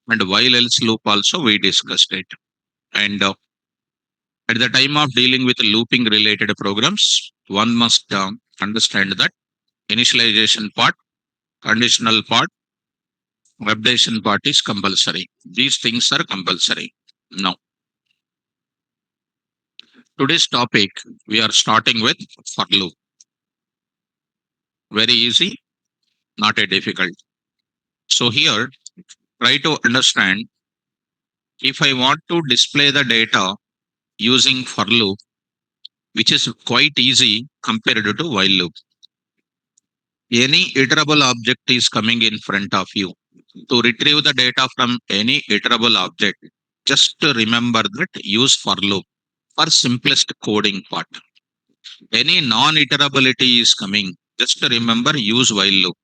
and while else loop also we discussed it. And at the time of dealing with looping related programs, one must understand that initialization part, conditional part, updation part is compulsory. These things are compulsory. Now, today's topic we are starting with for loop. Very easy, not a difficult. So here, try to understand if I want to display the data using for loop, which is quite easy compared to while loop. Any iterable object is coming in front of you. To retrieve the data from any iterable object, just to remember that use for loop for simplest coding part. Any non-iterability is coming, just to remember use while loop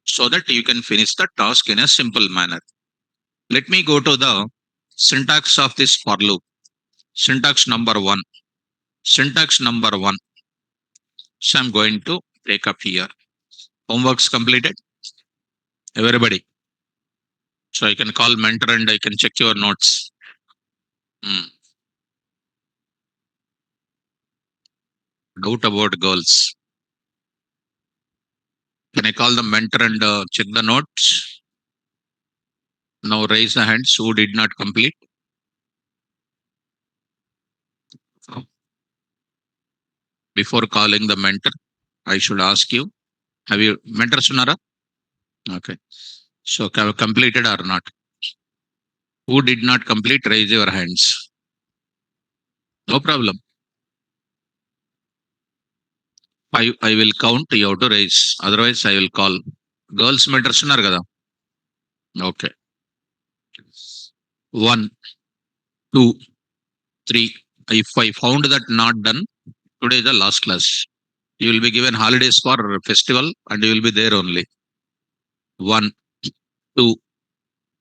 so that you can finish the task in a simple manner. Let me go to the syntax of this for loop. Syntax number one. Syntax number one. So I'm going to take up here. Homeworks completed. Everybody. So I can call mentor and I can check your notes. Doubt about girls. Can I call the mentor and check the notes? Now raise the hands who did not complete. Before calling the mentor, I should ask you, have you mentor Sunara? Okay. So completed or not? Who did not complete, raise your hands. No problem. I will count, you have to raise. Otherwise, I will call. Girls mentor Sunar kada? Okay. 1, 2, 3. If I found that not done, today is the last class. You will be given holidays for festival and you will be there only. 1, 2,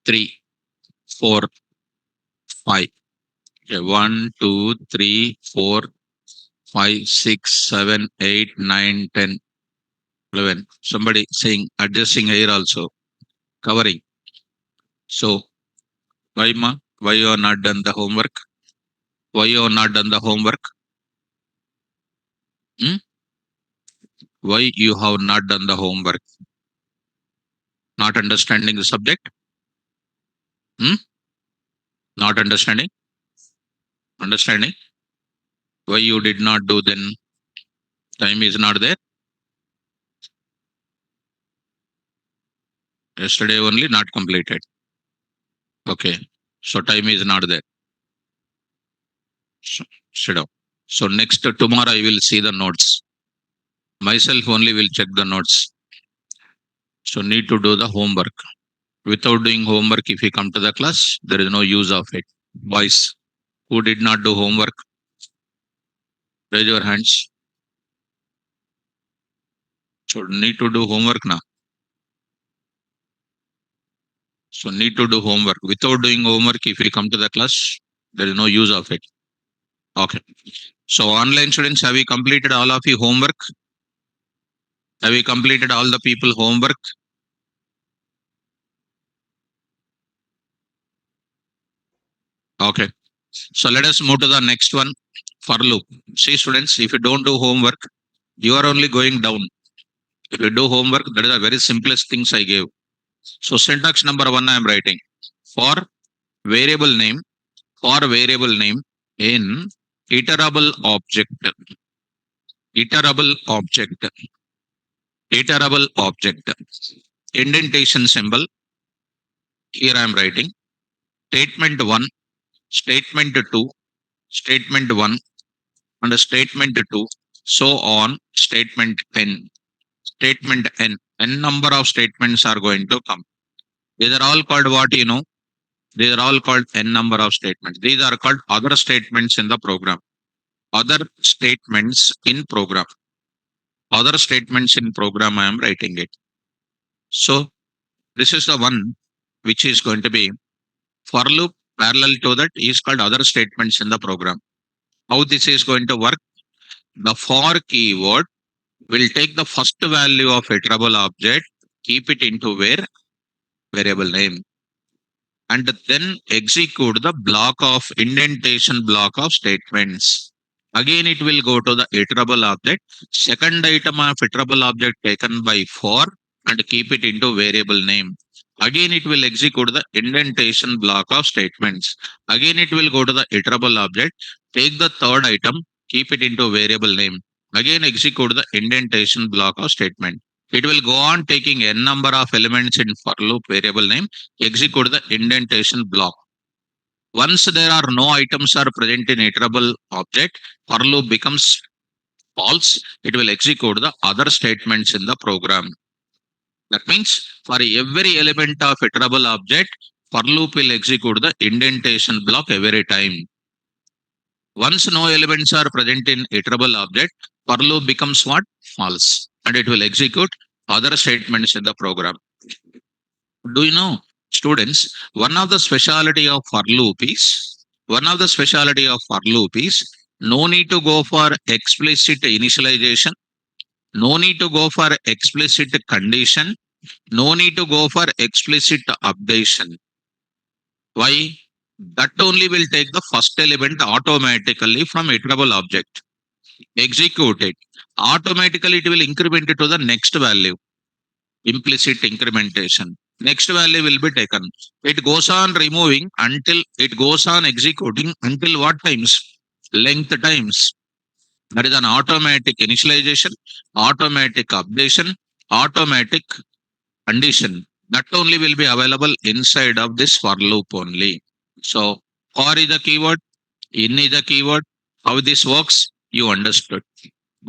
3, 4, 5. Okay. 1, 2, 3, 4, 5, 6, 7, 8, 9, 10, 11. Somebody saying adjusting here also. Covering. So, why ma? Why you are not done the homework? Why you have not done the homework? Hmm? Why you have not done the homework? Not understanding the subject? Hmm? Not understanding? Understanding? Why you did not do then? Time is not there. Yesterday only not completed. Okay. So time is not there. So, sit down. So next tomorrow I will see the notes. Myself only will check the notes. So need to do the homework. Without doing homework, if you come to the class, there is no use of it. Boys, who did not do homework, raise your hands. So need to do homework now. So need to do homework. Without doing homework, if you come to the class, there is no use of it. Okay. So online students, have you completed all of your homework? Have you completed all the people homework? Okay. So let us move to the next one for loop. See students, if you don't do homework, you are only going down. If you do homework, that is the very simplest things I gave. So syntax number one I am writing for variable name, in iterable object, iterable object, iterable object, indentation symbol. Here I am writing statement 1, statement 2, statement 1, and statement 2, so on, statement n. Statement n. N number of statements are going to come. These are all called what you know? These are all called n number of statements. These are called other statements in the program. Other statements in program. Other statements in program, I am writing it. So this is the one which is going to be for loop parallel to that is called other statements in the program. How this is going to work? The for keyword will take the first value of iterable object, keep it into where? Variable name. and then execute the block of indentation block of statements. Again, it will go to the iterable object. Second item of iterable object taken by for and keep it into variable name. Again, it will execute the indentation block of statements. Again, it will go to the iterable object. Take the third item, keep it into variable name. Again, execute the indentation block of statement. It will go on taking n number of elements in for loop variable name, execute the indentation block. Once there are no items are present in iterable object, for loop becomes false. It will execute the other statements in the program. That means for every element of iterable object, for loop will execute the indentation block every time. Once no elements are present in iterable object, for loop becomes what? False. And it will execute other statements in the program. Do you know, students, one of the speciality of for loop is no need to go for explicit initialization, no need to go for explicit condition, no need to go for explicit updation. Why? That only will take the first element automatically from iterable object. Execute it. Automatically it will increment it to the next value. Implicit incrementation. Next value will be taken. It goes on removing until it goes on executing until what times? Length times. That is an automatic initialization, automatic updation, automatic condition. That only will be available inside of this for loop only. So for is the keyword, in is the keyword. How this works, you understood.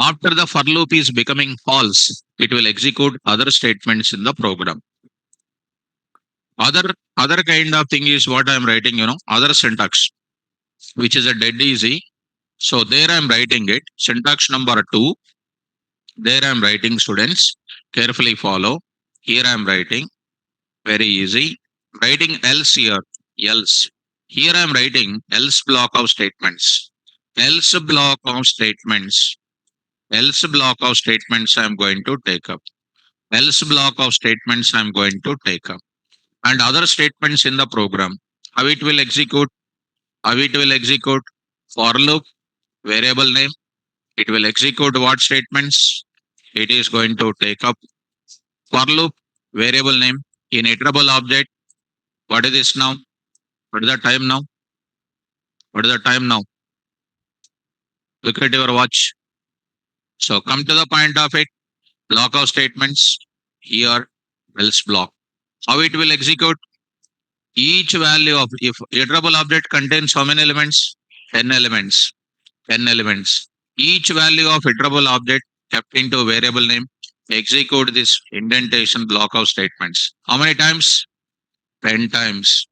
After the for loop is becoming false, it will execute other statements in the program. Other kind of thing is what I'm writing, other syntax, which is a dead easy. So there I'm writing it. Syntax number 2. There I'm writing, students. Carefully follow. Here I'm writing. Very easy. Writing else here. Else. Here I'm writing else block of statements. Else block of statements. Else block of statements I'm going to take up. Else block of statements I'm going to take up. And other statements in the program. How it will execute? How it will execute? For loop, variable name. It will execute what statements? It is going to take up for loop, variable name in iterable object. What is this now? What is the time now? What is the time now? Look at your watch. So come to the point of it. Block of statements. Here, else block. How it will execute? Each value of if iterable object contains how many elements? 10 elements. 10 elements. Each value of iterable object kept into variable name. Execute this indentation block of statements. How many times? 10 times.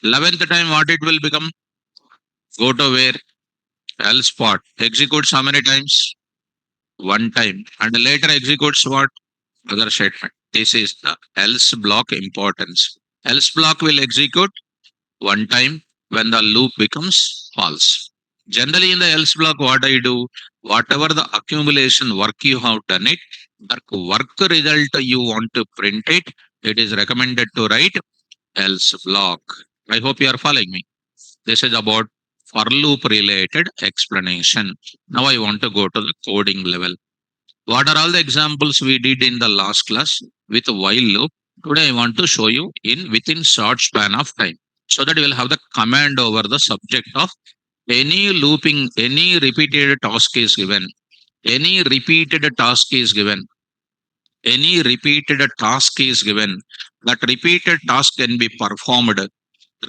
11th time, what it will become? Go to where? Else part. Executes how many times? One time. And later executes what? Other statement. This is the else block importance. Else block will execute one time when the loop becomes false. Generally in the else block, what I do, whatever the accumulation work you have done it, the work result you want to print it, it is recommended to write else block. I hope you are following me. This is about for loop related explanation. Now I want to go to the coding level. What are all the examples we did in the last class with while loop? Today I want to show you in within short span of time, so that you will have the command over the subject of any looping, any repeated task is given, any repeated task is given, any repeated task is given. That repeated task can be performed.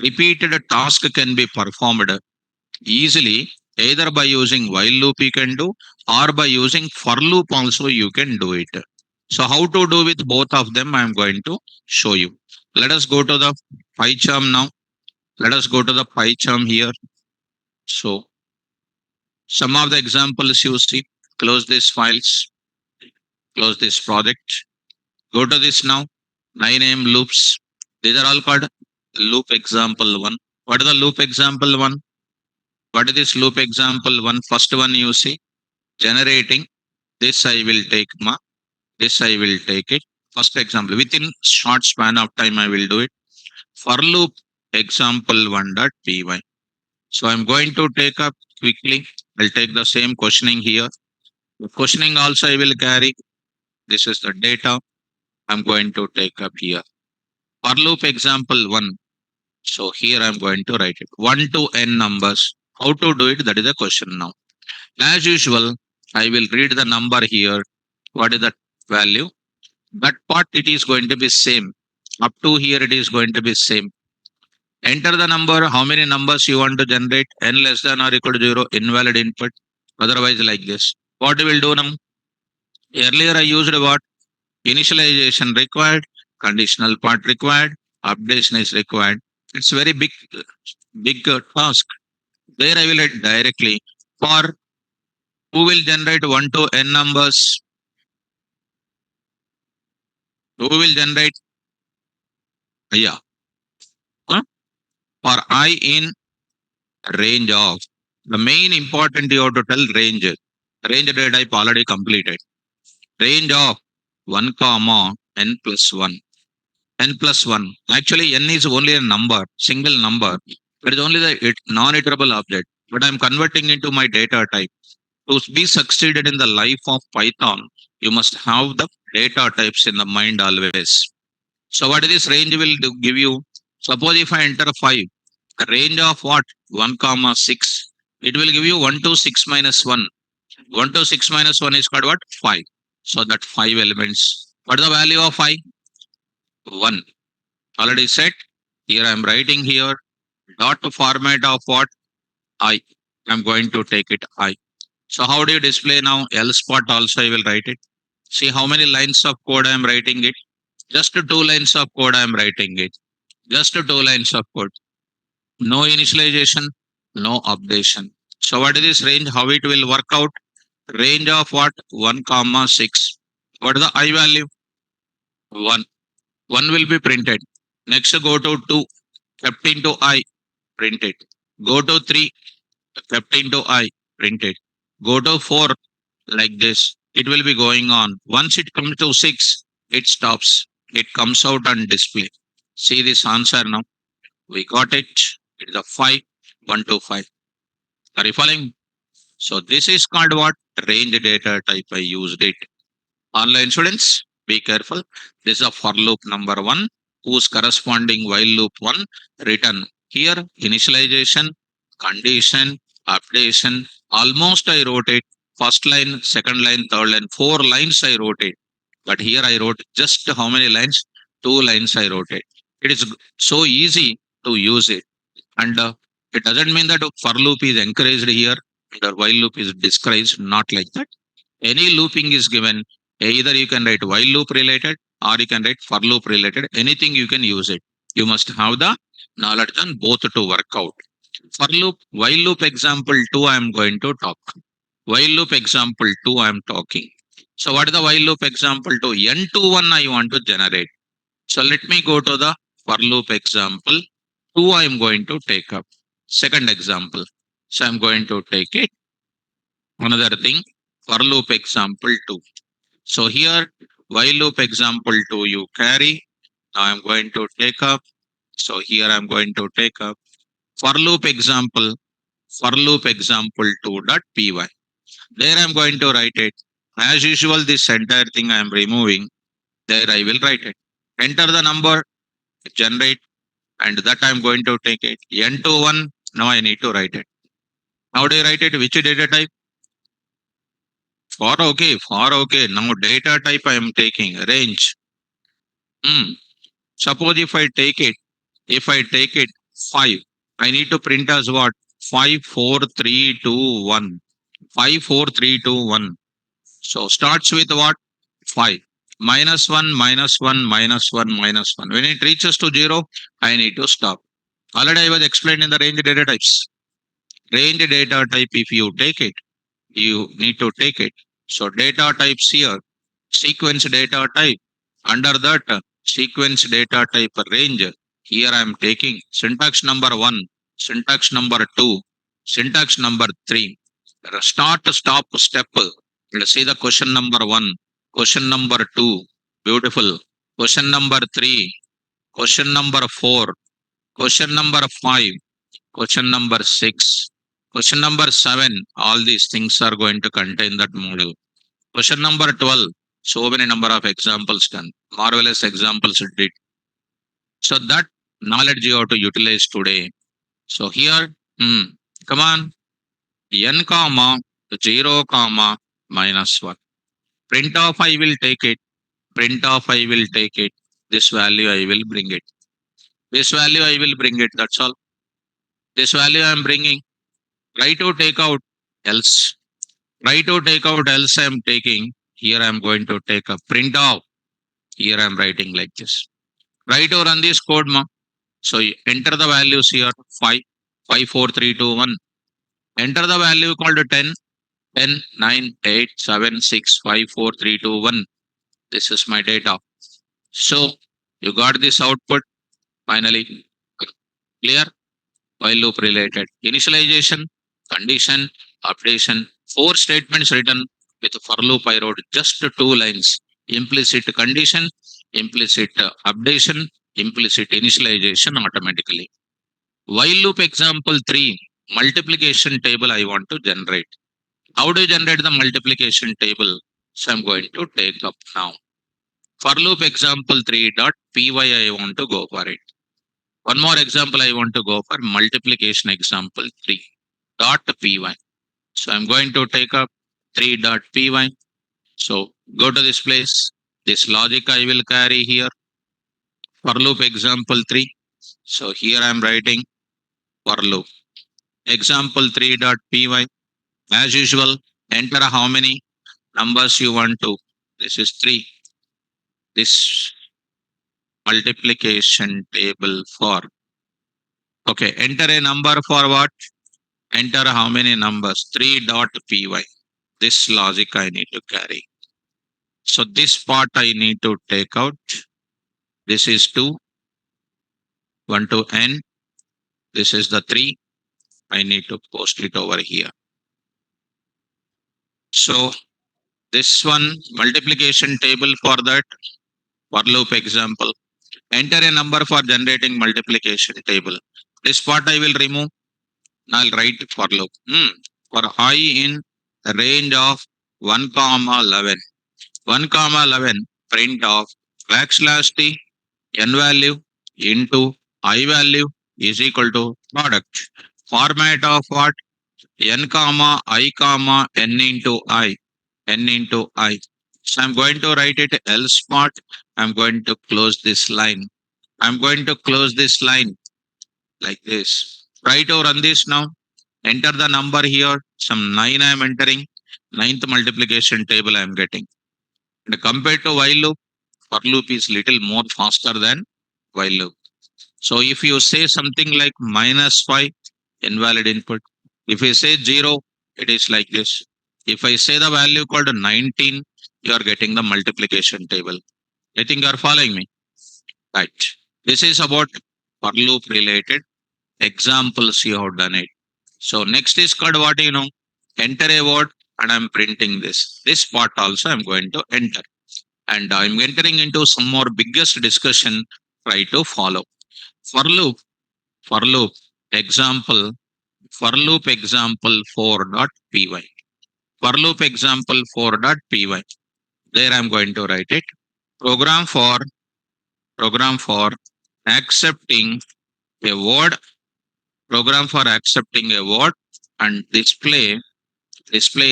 Repeated task can be performed easily either by using while loop you can do, or by using for loop also you can do it. So how to do with both of them I am going to show you. Let us go to the PyCharm now. Let us go to the PyCharm here. So some of the examples you see, close these files, close this project, go to this now, 9am loops. These are all called loop example 1. What is the loop example 1? What is this loop example 1? First one you see, generating. This I will take this I will take it. First example, within short span of time I will do it. For loop example1.py. So I'm going to take up quickly. I'll take the same questioning here. The questioning also I will carry. This is the data I'm going to take up here. For loop example 1. So here I'm going to write it. 1 to n numbers. How to do it? That is the question now. As usual, I will read the number here. What is the value? That part it is going to be same. Up to here it is going to be same. Enter the number, how many numbers you want to generate, n less than or equal to 0, invalid input. Otherwise like this. What we will do now? Earlier I used what? Initialization required, conditional part required, updation is required. It's very big task. There I will write directly for who will generate 1 to n numbers, who will generate, yeah, huh? For I in range of. The main important you have to tell range. Range data type already completed. Range of 1 comma n plus 1. N plus 1. Actually, n is only a number, single number. It is only the non-iterable object. But I'm converting into my data type. To be succeeded in the life of Python, you must have the data types in the mind always. So what is this range will give you? Suppose if I enter 5, a range of what? 1 comma 6. It will give you 1 to 6 minus 1. 1 to 6 minus 1 is called what? 5. So that 5 elements. What is the value of 5? 1. Already set. Here I am writing here. Dot format of what? I. I'm going to take it I. So how do you display now? L spot also I will write it. See how many lines of code I am writing it. Just 2 lines of code I am writing it. Just 2 lines of code. No initialization, no updation. So what is this range? How it will work out? Range of what? 1 comma 6. What is the I value? 1. 1 will be printed. Next go to 2. Kept into I. Printed. Go to 3. Kept into I. Printed. Go to 4. Like this. It will be going on. Once it comes to 6, it stops. It comes out on display. See this answer now. We got it. It is a 5. 1 to 5. Are you following? So this is called what? Range data type. I used it. Online students, be careful. This is a for loop number 1, whose corresponding while loop 1 written here. Initialization, condition, updation. Almost I wrote it. First line, second line, third line, 4 lines I wrote it. But here I wrote just how many lines? 2 lines I wrote it. It is so easy to use it. And it doesn't mean that for loop is encouraged here or while loop is discouraged. Not like that. Any looping is given. Either you can write while loop related or you can write for loop related. Anything you can use it. You must have the knowledge on both to work out. For loop, while loop example 2 I am going to talk. While loop example 2 I am talking. So what is the while loop example 2? N to 1 I want to generate. So let me go to the for loop example 2 I am going to take up. Second example. So I'm going to take it. Another thing, for loop example 2. So here, while loop example 2 you carry. Now I'm going to take up. So here I'm going to take up for loop example 2.py. There I'm going to write it. As usual, this entire thing I am removing. There I will write it. Enter the number, generate, and that I'm going to take it. N to 1, now I need to write it. How do you write it? Which data type? For okay. Now data type I am taking range. Suppose if I take it 5, I need to print as what? 5, 4, 3, 2, 1. 5, 4, 3, 2, 1. So starts with what? 5. Minus 1, minus 1, minus 1, minus 1. When it reaches to 0, I need to stop. Already I was explaining the range data types. Range data type, if you take it, you need to take it. So data types here, sequence data type. Under that sequence data type range, here I am taking syntax number 1, syntax number 2, syntax number 3. Start stop step. Let's see the question number 1, question number 2, beautiful. Question number 3, question number 4, Question number 5, question number 6, question number 7, all these things are going to contain that model. Question number 12, so many number of examples done, marvelous examples it did. So that knowledge you have to utilize today. So here, come on, n comma 0 comma minus 1. Print of I will take it, print of I will take it, this value I will bring it. This value I will bring it, that's all. This value I am bringing. Try to take out else. Try to take out else I am taking. Here I am going to take a print of. Here I am writing like this. Try to run this code, ma. So you enter the values here 5, 5, 4, 3, 2, 1. Enter the value called 10, 10, 9, 8, 7, 6, 5, 4, 3, 2, 1. This is my data. So you got this output finally. Clear? While loop related. Initialization, condition, updation. 4 statements written with for loop I wrote just 2 lines. Implicit condition, implicit updation, implicit initialization automatically. While loop example 3, multiplication table I want to generate. How do you generate the multiplication table? So I'm going to take up now. For loop example 3 dot py I want to go for it. One more example I want to go for multiplication example 3 dot py. So I'm going to take up 3 dot py. So go to this place. This logic I will carry here. For loop example 3. So here I'm writing for loop. Example 3 dot py. As usual, enter how many numbers you want to. This is 3. This multiplication table for. Okay, enter a number for what? Enter how many numbers? 3 dot py. This logic I need to carry. So this part I need to take out. This is 2, 1 to n. This is the 3. I need to post it over here. So this one multiplication table for that for loop example. Enter a number for generating multiplication table. This part I will remove. I'll write for loop. For I in the range of 1 comma 11. 1 comma 11 print of \t n value into I value is equal to product. Format of what? N comma I comma n into I. N into I. So I'm going to write it else part. I'm going to close this line. I'm going to close this line like this. Try to run this now. Enter the number here. Some 9 I am entering. Ninth multiplication table I am getting. And compared to while loop, for loop is little more faster than while loop. So if you say something like -5, invalid input. If I say 0, it is like this. If I say the value called 19, you are getting the multiplication table. I think you are following me. Right. This is about for loop related examples you have done it. So next is called what you know. Enter a word and I'm printing this. This part also I'm going to enter. And I'm entering into some more biggest discussion. Try to follow. For loop example, for loop example 4.py. For loop example 4.py. There I'm going to write it. Program for accepting a word. Program for accepting a word and display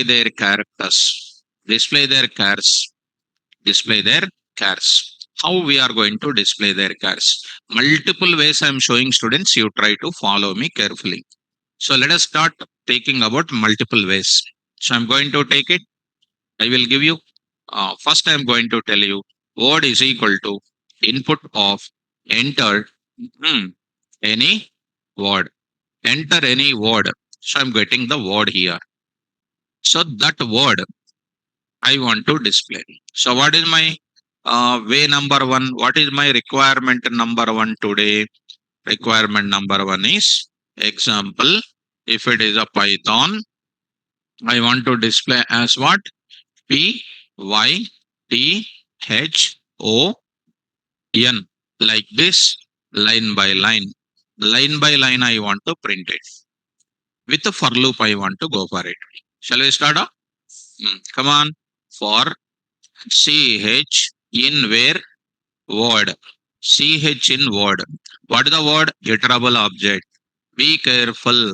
their characters. Display their cars. Display their cars. How we are going to display their cars? Multiple ways I'm showing students. You try to follow me carefully. So let us start taking about multiple ways. So I'm going to take it. I will give you. First, I'm going to tell you word is equal to input of enter any word. Enter any word. So I'm getting the word here. So that word I want to display. So what is my way number 1? What is my requirement number 1 today? Requirement number 1 is example. If it is a Python, I want to display as what? P Y T H O N, like this, line by line. line by line I want to print it. With the for loop I want to go for it. Shall we start off? Come on. For ch in where word. Ch in word. What is the word? Iterable object. Be careful.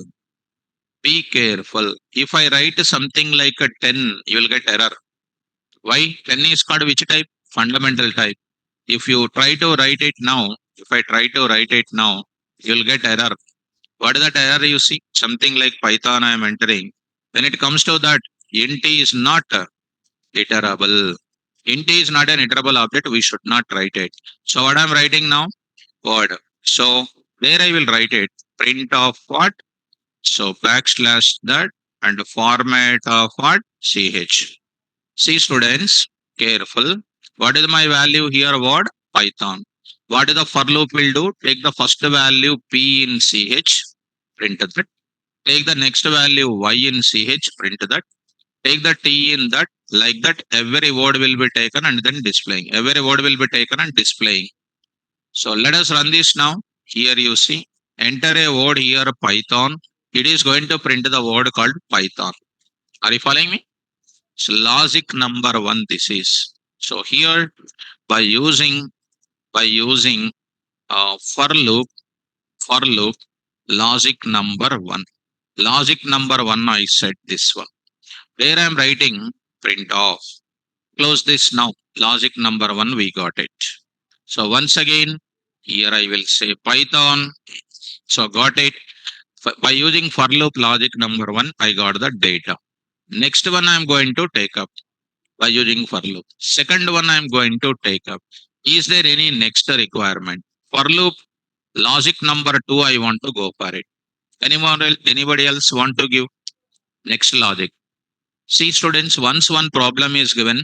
Be careful. If I write something like a 10, you will get error. Why? 10 is called which type? Fundamental type. If you try to write it now, if I try to write it now, you'll get error. What is that error you see? Something like Python I am entering. When it comes to that, int is not iterable. Int is not an iterable object. We should not write it. So what I'm writing now? Word. So where I will write it? Print of what? So backslash that and format of what? Ch. See students, careful. What is my value here? What? Python. What is the for loop will do? Take the first value p in ch, print that. Take the next value y in ch, print that. Take the t in that. Like that, every word will be taken and then displaying. Every word will be taken and displaying. So let us run this now. Here you see, enter a word here Python. It is going to print the word called Python. Are you following me? So logic number one, this is. So here by using for loop, logic number one. Logic number one, I said this one. Where I'm writing print off. Close this now. Logic number one, we got it. So once again, here I will say Python. So got it. By using for loop logic number one, I got the data. Next one I'm going to take up by using for loop. Second one I'm going to take up. Is there any next requirement? For loop logic number two, I want to go for it. Anybody else want to give next logic? See students, once one problem is given,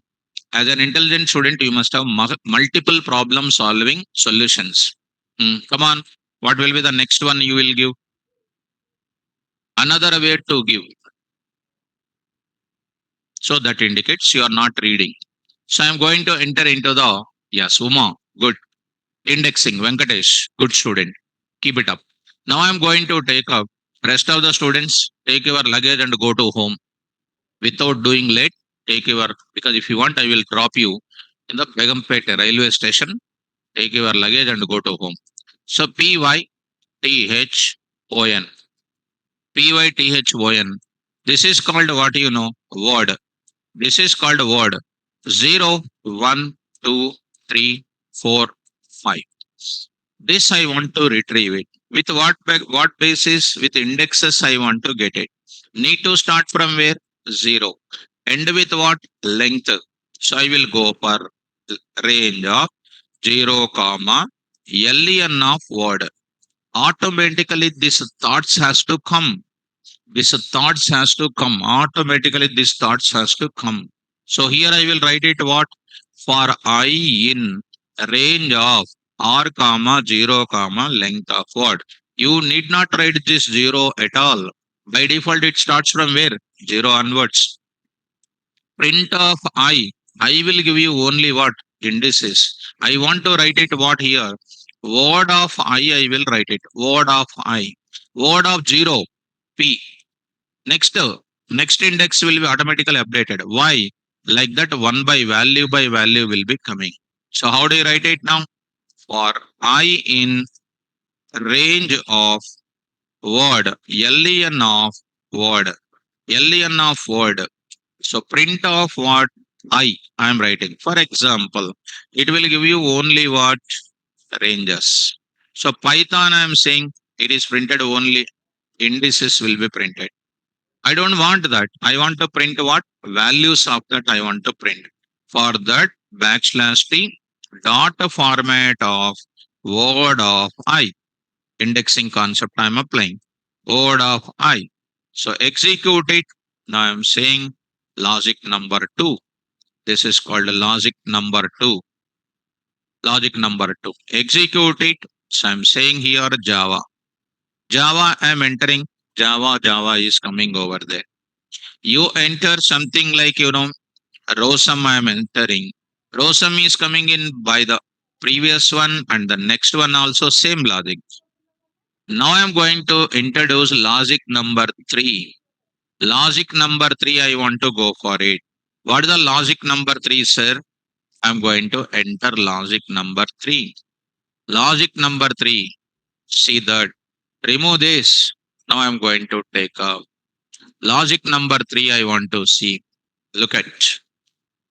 as an intelligent student, you must have multiple problem solving solutions. Come on, what will be the next one you will give? Another way to give. So that indicates you are not reading. So I'm going to enter into the, yes, Uma, good. Indexing, Venkatesh, good student. Keep it up. Now I'm going to take up rest of the students, take your luggage and go to home. Without doing late, take your, because if you want, I will drop you in the Begumpet railway station. Take your luggage and go to home. So Python. Python. This is called what you know? Word. This is called word. 0, 1, 2, 3, 4, 5. This I want to retrieve it. With what basis? With indexes I want to get it. Need to start from where? 0. End with what? Length. So I will go for range of 0, comma, len of word. Automatically this thoughts has to come. This thoughts has to come. Automatically this thoughts has to come. So here I will write it what? For I in range of r comma 0 comma length of word. You need not write this 0 at all. By default it starts from where? 0 onwards. Print of I. I will give you only what? Indices. I want to write it what here? Word of I will write it. Word of I. Word of 0. P. Next index will be automatically updated. Why? Like that one by value will be coming. So how do you write it now? For I in range of word, len of word, len of word. So print of what I am writing. For example, it will give you only what? Ranges. So Python I am saying it is printed only indices will be printed. I don't want that. I want to print what? Values of that I want to print. For that, backslash t dot format of word of I. Indexing concept I'm applying. Word of I. So execute it. Now I'm saying logic number 2. This is called logic number 2. Logic number 2. Execute it. So I'm saying here Java. Java I'm entering. Java is coming over there. You enter something like, ROSUM I am entering. ROSUM is coming in by the previous one and the next one also same logic. Now I am going to introduce logic number 3. Logic number 3, I want to go for it. What is the logic number 3, sir? I am going to enter logic number 3. Logic number 3. See that. Remove this. Now I am going to take up. Logic number 3, I want to see. Look at.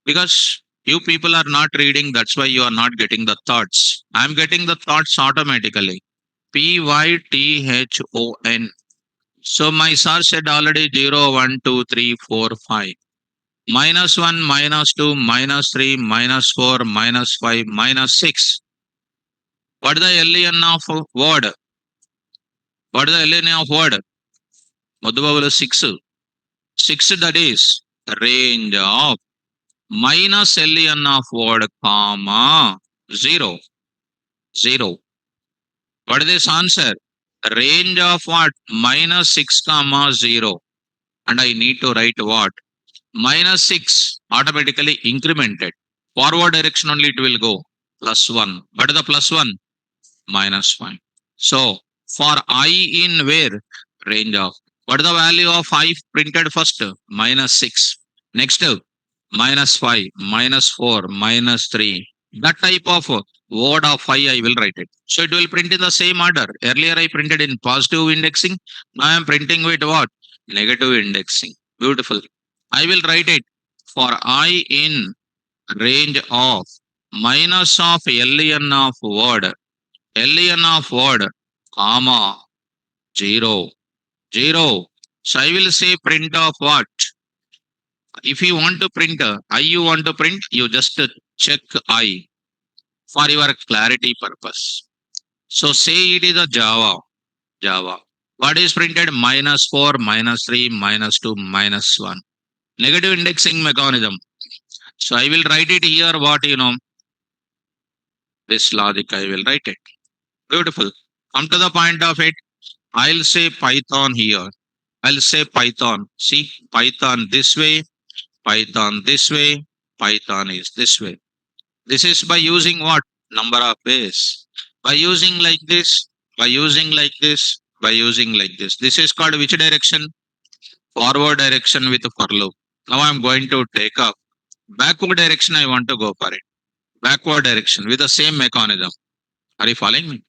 Because you people are not reading, that's why you are not getting the thoughts. I am getting the thoughts automatically. Python. So my sir said already 0, 1, 2, 3, 4, 5. -1, -2, -3, -4, -5, -6. What is the ln of word? What is the ln of word? Madhubabula 6. 6, that is range of minus ln of word comma 0. 0. What is this answer? Range of what? -6 comma 0. And I need to write what? -6 automatically incremented. Forward direction only it will go. +1. What is the +1? -1. So for I in where? Range of. What is the value of I printed first? -6. Next, -5, -4, -3. That type of word of I will write it. So it will print in the same order. Earlier I printed in positive indexing. Now I am printing with what? Negative indexing. Beautiful. I will write it for I in range of minus of ln of word. ln of word, comma, 0, 0. So I will say print of what? If you want to print I, you want to print, you just check I for your clarity purpose. So say it is a Java. Java. What is printed? -4, -3, -2, -1. Negative indexing mechanism. So I will write it here. What this logic I will write it. Beautiful. Come to the point of it. I'll say Python here. I'll say Python. See, Python this way, Python this way, Python is this way. This is by using what? Number of ways. By using like this, by using like this, by using like this. This is called which direction? Forward direction with for loop. Now I'm going to take up backward direction. I want to go for it. Backward direction with the same mechanism. Are you following me?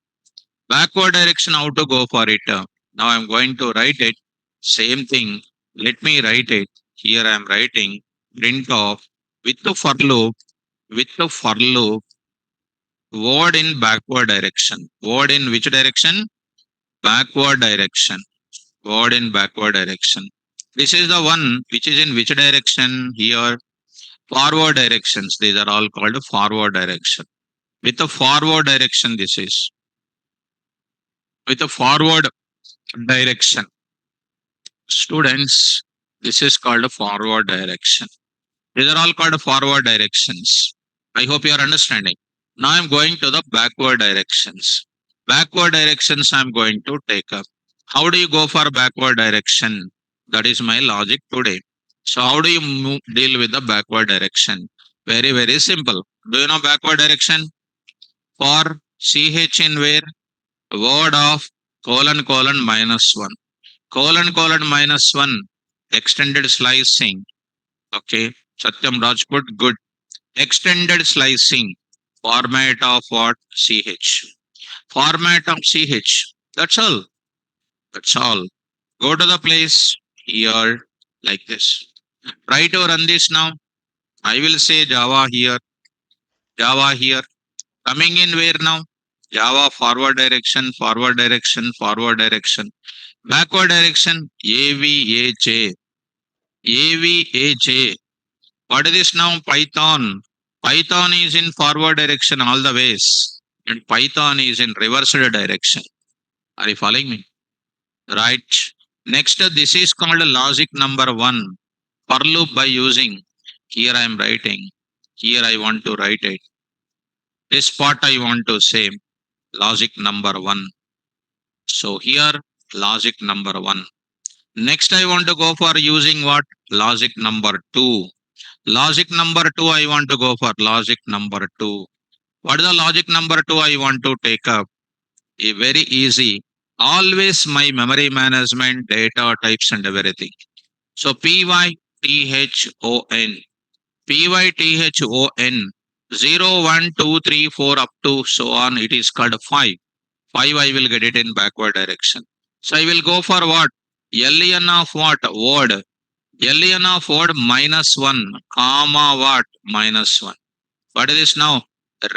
Backward direction, how to go for it? Now I'm going to write it. Same thing. Let me write it. Here I am writing print of with the for loop, word in backward direction. Word in which direction? Backward direction. Word in backward direction. This is the one which is in which direction? Here, forward directions. These are all called forward direction. With the forward direction, this is with the forward direction. Students, this is called a forward direction. These are all called forward directions. I hope you are understanding. Now I'm going to the backward directions. Backward directions I'm going to take up. How do you go for backward direction? That is my logic today. So how do you deal with the backward direction? Very, very simple. Do you know backward direction? For CH in where? Word of colon -1. Colon -1. Extended slicing. Okay. Satyam Rajput, good. Extended slicing. Format of what? CH. Format of CH. That's all. That's all. Go to the place here like this. Try to run this now. I will say Java here. Java here. Coming in where now? Java forward direction, forward direction, forward direction. Backward direction, AVAJ. AVAJ. What is this now? Python. Python is in forward direction all the ways. And Python is in reverse direction. Are you following me? Right. Next, this is called logic number 1. For loop by using. Here I am writing. Here I want to write it. This part I want to say. Logic number 1. So here, logic number 1. Next, I want to go for using what? Logic number 2. Logic number 2, I want to go for logic number 2. What is the logic number 2 I want to take up? A very easy. Always my memory management, data types and everything. So PYTHON, PYTHON 0, 1, 2, 3, 4 up to so on. It is called 5. 5 I will get it in backward direction. So I will go for what? LN of what? Word. LN of word minus 1, comma what? Minus 1. What is this now?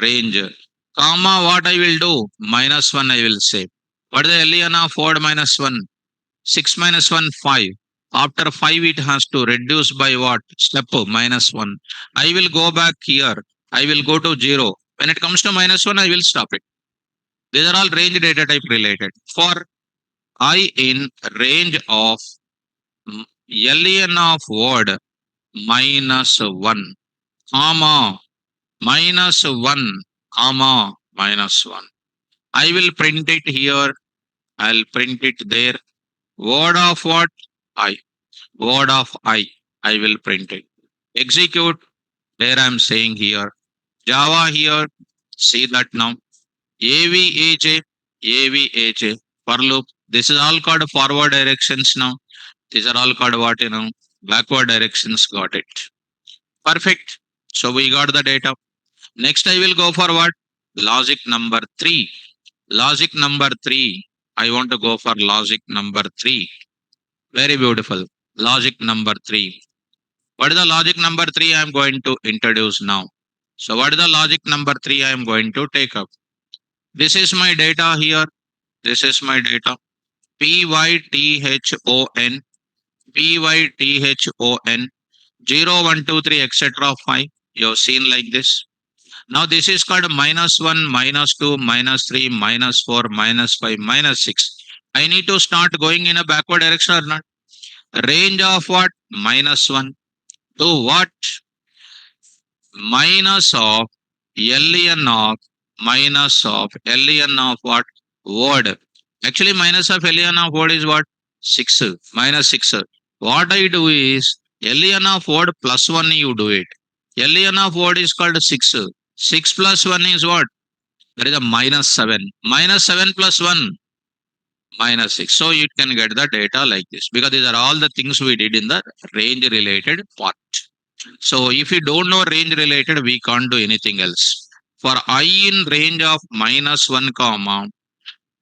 Range. Comma what I will do? Minus 1 I will say. What is the LN of word minus 1? 6 minus 1, 5. After 5 it has to reduce by what? Step minus 1. I will go back here. I will go to 0. When it comes to minus 1, I will stop it. These are all range data type related. For I in range of LN of word minus 1, comma, minus 1, comma, minus 1. I will print it here. I'll print it there. Word of what? I. Word of I. I will print it. Execute. There I'm saying here. Java here. See that now. AVAJ. AVAJ. For loop. This is all called forward directions now. These are all called what, backward directions. Got it. Perfect. So we got the data. Next I will go for what? Logic number 3. Logic number 3. I want to go for logic number 3. Very beautiful. Logic number 3. What is the logic number 3 I am going to introduce now? So what is the logic number 3 I am going to take up? This is my data here. This is my data. PYTHON, PYTHON 0, 1, 2, 3, etc. 5. You have seen like this. Now this is called minus 1, minus 2, minus 3, minus 4, minus 5, minus 6. I need to start going in a backward direction or not? Range of what? Minus 1 to what? Minus of LN of LN of what? Word. Actually, minus of LN of word is what? 6. Minus 6. What I do is LN of word plus 1 you do it. LN of word is called 6. 6 plus 1 is what? There is a minus 7. Minus 7 plus 1, minus 6. So you can get the data like this because these are all the things we did in the range related part. So if you don't know range related, we can't do anything else. For I in range of minus 1, comma,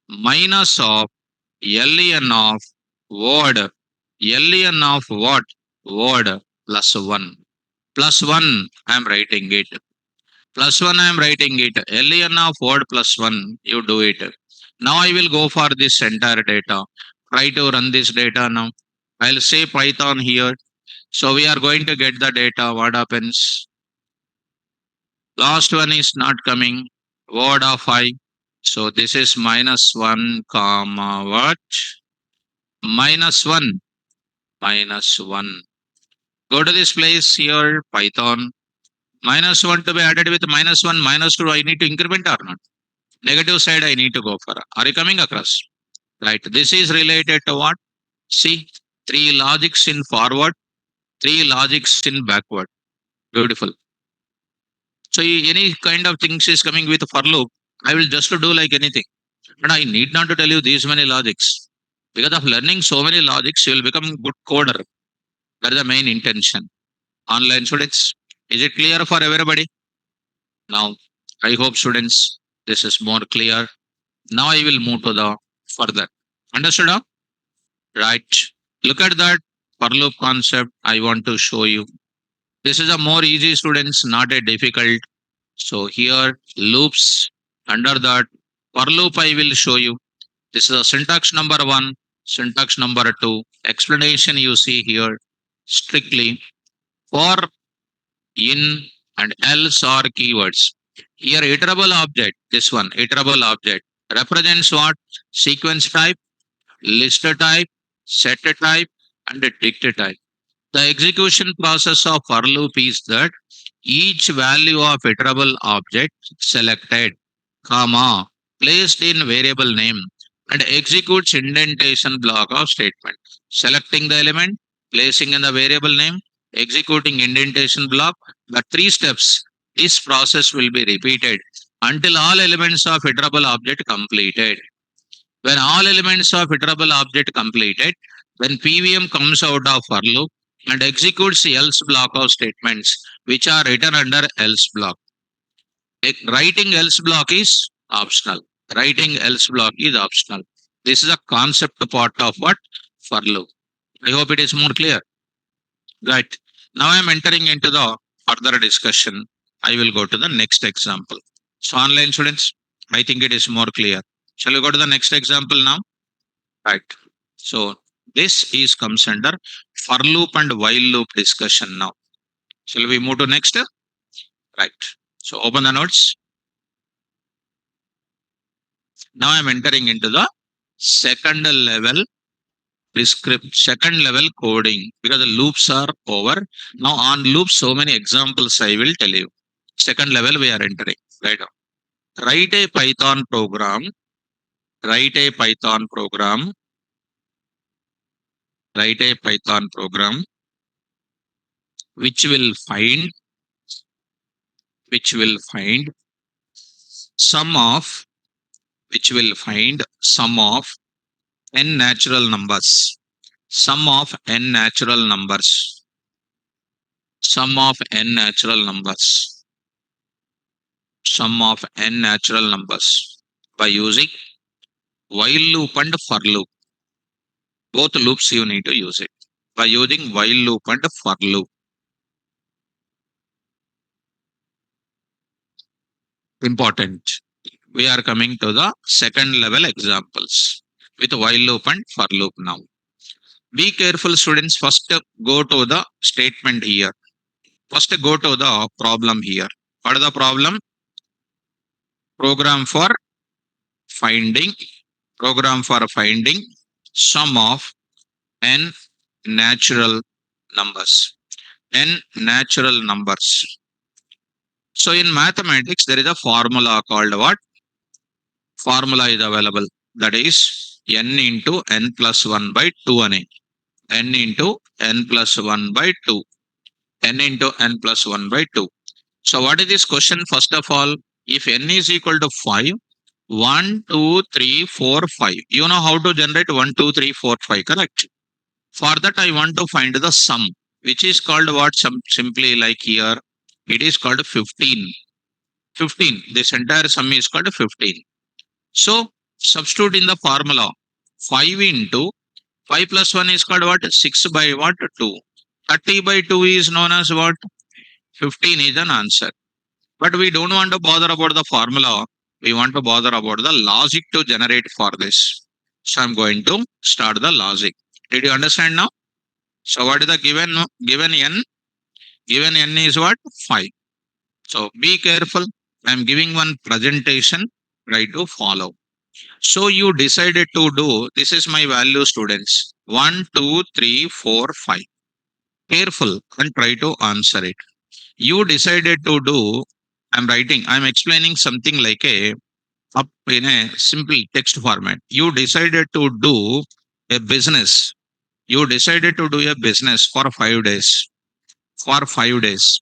minus of LN of word, LN of what? Word plus 1. Plus 1, I am writing it. Plus 1, I am writing it. LN of word plus 1, you do it. Now I will go for this entire data. Try to run this data now. I'll say Python here. So we are going to get the data. What happens? Last one is not coming. Word of I. So this is minus 1, comma what? Minus 1. Minus 1. Go to this place here, Python. Minus 1 to be added with minus 1, minus 2. I need to increment or not? Negative side I need to go for. Are you coming across? Right. This is related to what? See, 3 logics in forward, 3 logics in backward. Beautiful. So any kind of things is coming with for loop, I will just do like anything. But I need not to tell you these many logics. Because of learning so many logics, you will become good coder. That is the main intention. Online students, is it clear for everybody? Now, I hope students, this is more clear. Now I will move to the further. Understood? Huh? Right. Look at that for loop concept I want to show you. This is a more easy students, not a difficult. So here loops, under that for loop I will show you. This is a syntax number 1, syntax number 2. Explanation you see here. Strictly for, in and else are keywords. Here iterable object, this one iterable object represents what? Sequence type, list type, set type and dict type. The execution process of for loop is that each value of iterable object selected, comma, placed in variable name and executes indentation block of statement. Selecting the element, placing in the variable name, executing indentation block. The 3 steps, this process will be repeated until all elements of iterable object completed. When all elements of iterable object completed, when PVM comes out of for loop and executes else block of statements which are written under else block. Writing else block is optional. Writing else block is optional. This is a concept part of what? For loop. I hope it is more clear. Right. Now I am entering into the further discussion. I will go to the next example. So online students, I think it is more clear. Shall we go to the next example now? Right. So this is comes under for loop and while loop discussion now. Shall we move to next? Right. So open the notes. Now I'm entering into the second level second level coding because the loops are over. Now on loops, so many examples I will tell you. Second level we are entering. Right. Write a Python program. Write a Python program. Write a Python program which will find sum of sum of n natural numbers. Sum of n natural numbers. Sum of n natural numbers. Sum of n natural numbers by using while loop and for loop. Both loops you need to use it by using while loop and for loop. Important. We are coming to the second level examples with while loop and for loop now. Be careful, students. First, go to the statement here. First, go to the problem here. What is the problem? Program for finding sum of n natural numbers. N natural numbers. So in mathematics, there is a formula called what? Formula is available. That is n into n plus 1 by 2 n into n plus 1 by 2. N into n plus 1 by 2. So what is this question? First of all, if n is equal to 5, 1, 2, 3, 4, 5. You know how to generate 1, 2, 3, 4, 5, correct? For that, I want to find the sum, which is called what? Simply like here, it is called 15. 15. This entire sum is called 15. So substitute in the formula 5 into 5 plus 1 is called what? 6 by what? 2. 30 by 2 is known as what? 15 is an answer. But we don't want to bother about the formula. We want to bother about the logic to generate for this. So I'm going to start the logic. Did you understand now? So what is the given n? Given n is what? 5. So be careful. I'm giving one presentation. Try to follow. So you decided to do, this is my value, students. 1, 2, 3, 4, 5. Careful and try to answer it. You decided to do, I'm explaining something like up in a simple text format. You decided to do a business. You decided to do a business for 5 days. For 5 days.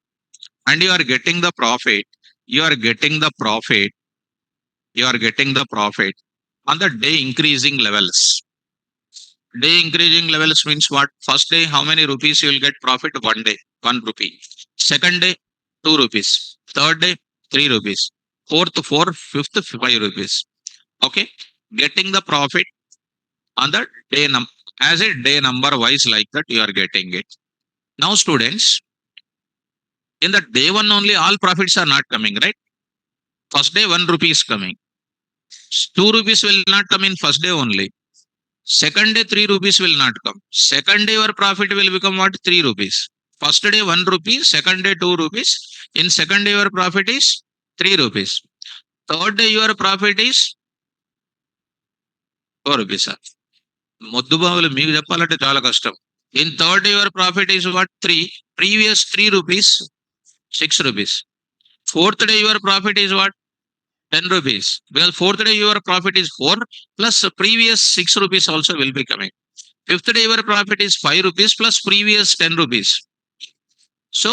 And you are getting the profit. You are getting the profit on the day increasing levels. Day increasing levels means what? First day, how many rupees you will get profit? 1 day, 1 rupee. Second day, 2 rupees. Third day, 3 rupees. Fourth, 4, fifth, 5 rupees. Okay. Getting the profit on the day as a day number wise like that you are getting it. Now students, in the day one only all profits are not coming, right? First day 1 rupee is coming. 2 rupees will not come in first day only. Second day 3 rupees will not come. Second day your profit will become what? 3 rupees. First day 1 rupee, second day 2 rupees. In second day your profit is 3 rupees. Third day your profit is 4 rupees. మొద్దు బావులు మీకు చెప్పాలంటే చాలా కష్టం. In third day your profit is what? 3. Previous 3 rupees, 6 rupees. Fourth day your profit is what? 10 rupees. Because fourth day your profit is 4 plus previous 6 rupees also will be coming. Fifth day your profit is 5 rupees plus previous 10 rupees. So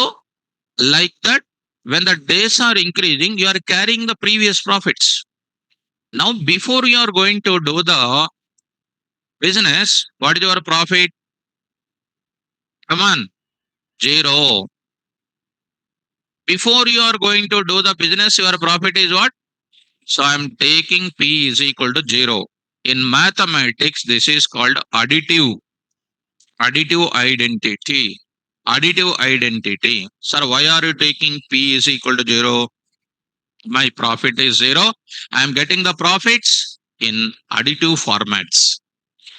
like that, when the days are increasing, you are carrying the previous profits. Now, before you are going to do the business, what is your profit? Come on, 0. Before you are going to do the business, your profit is what? So I'm taking P is equal to 0. In mathematics, this is called additive identity. Additive identity. Sir, why are you taking P is equal to 0? My profit is 0. I am getting the profits in additive formats.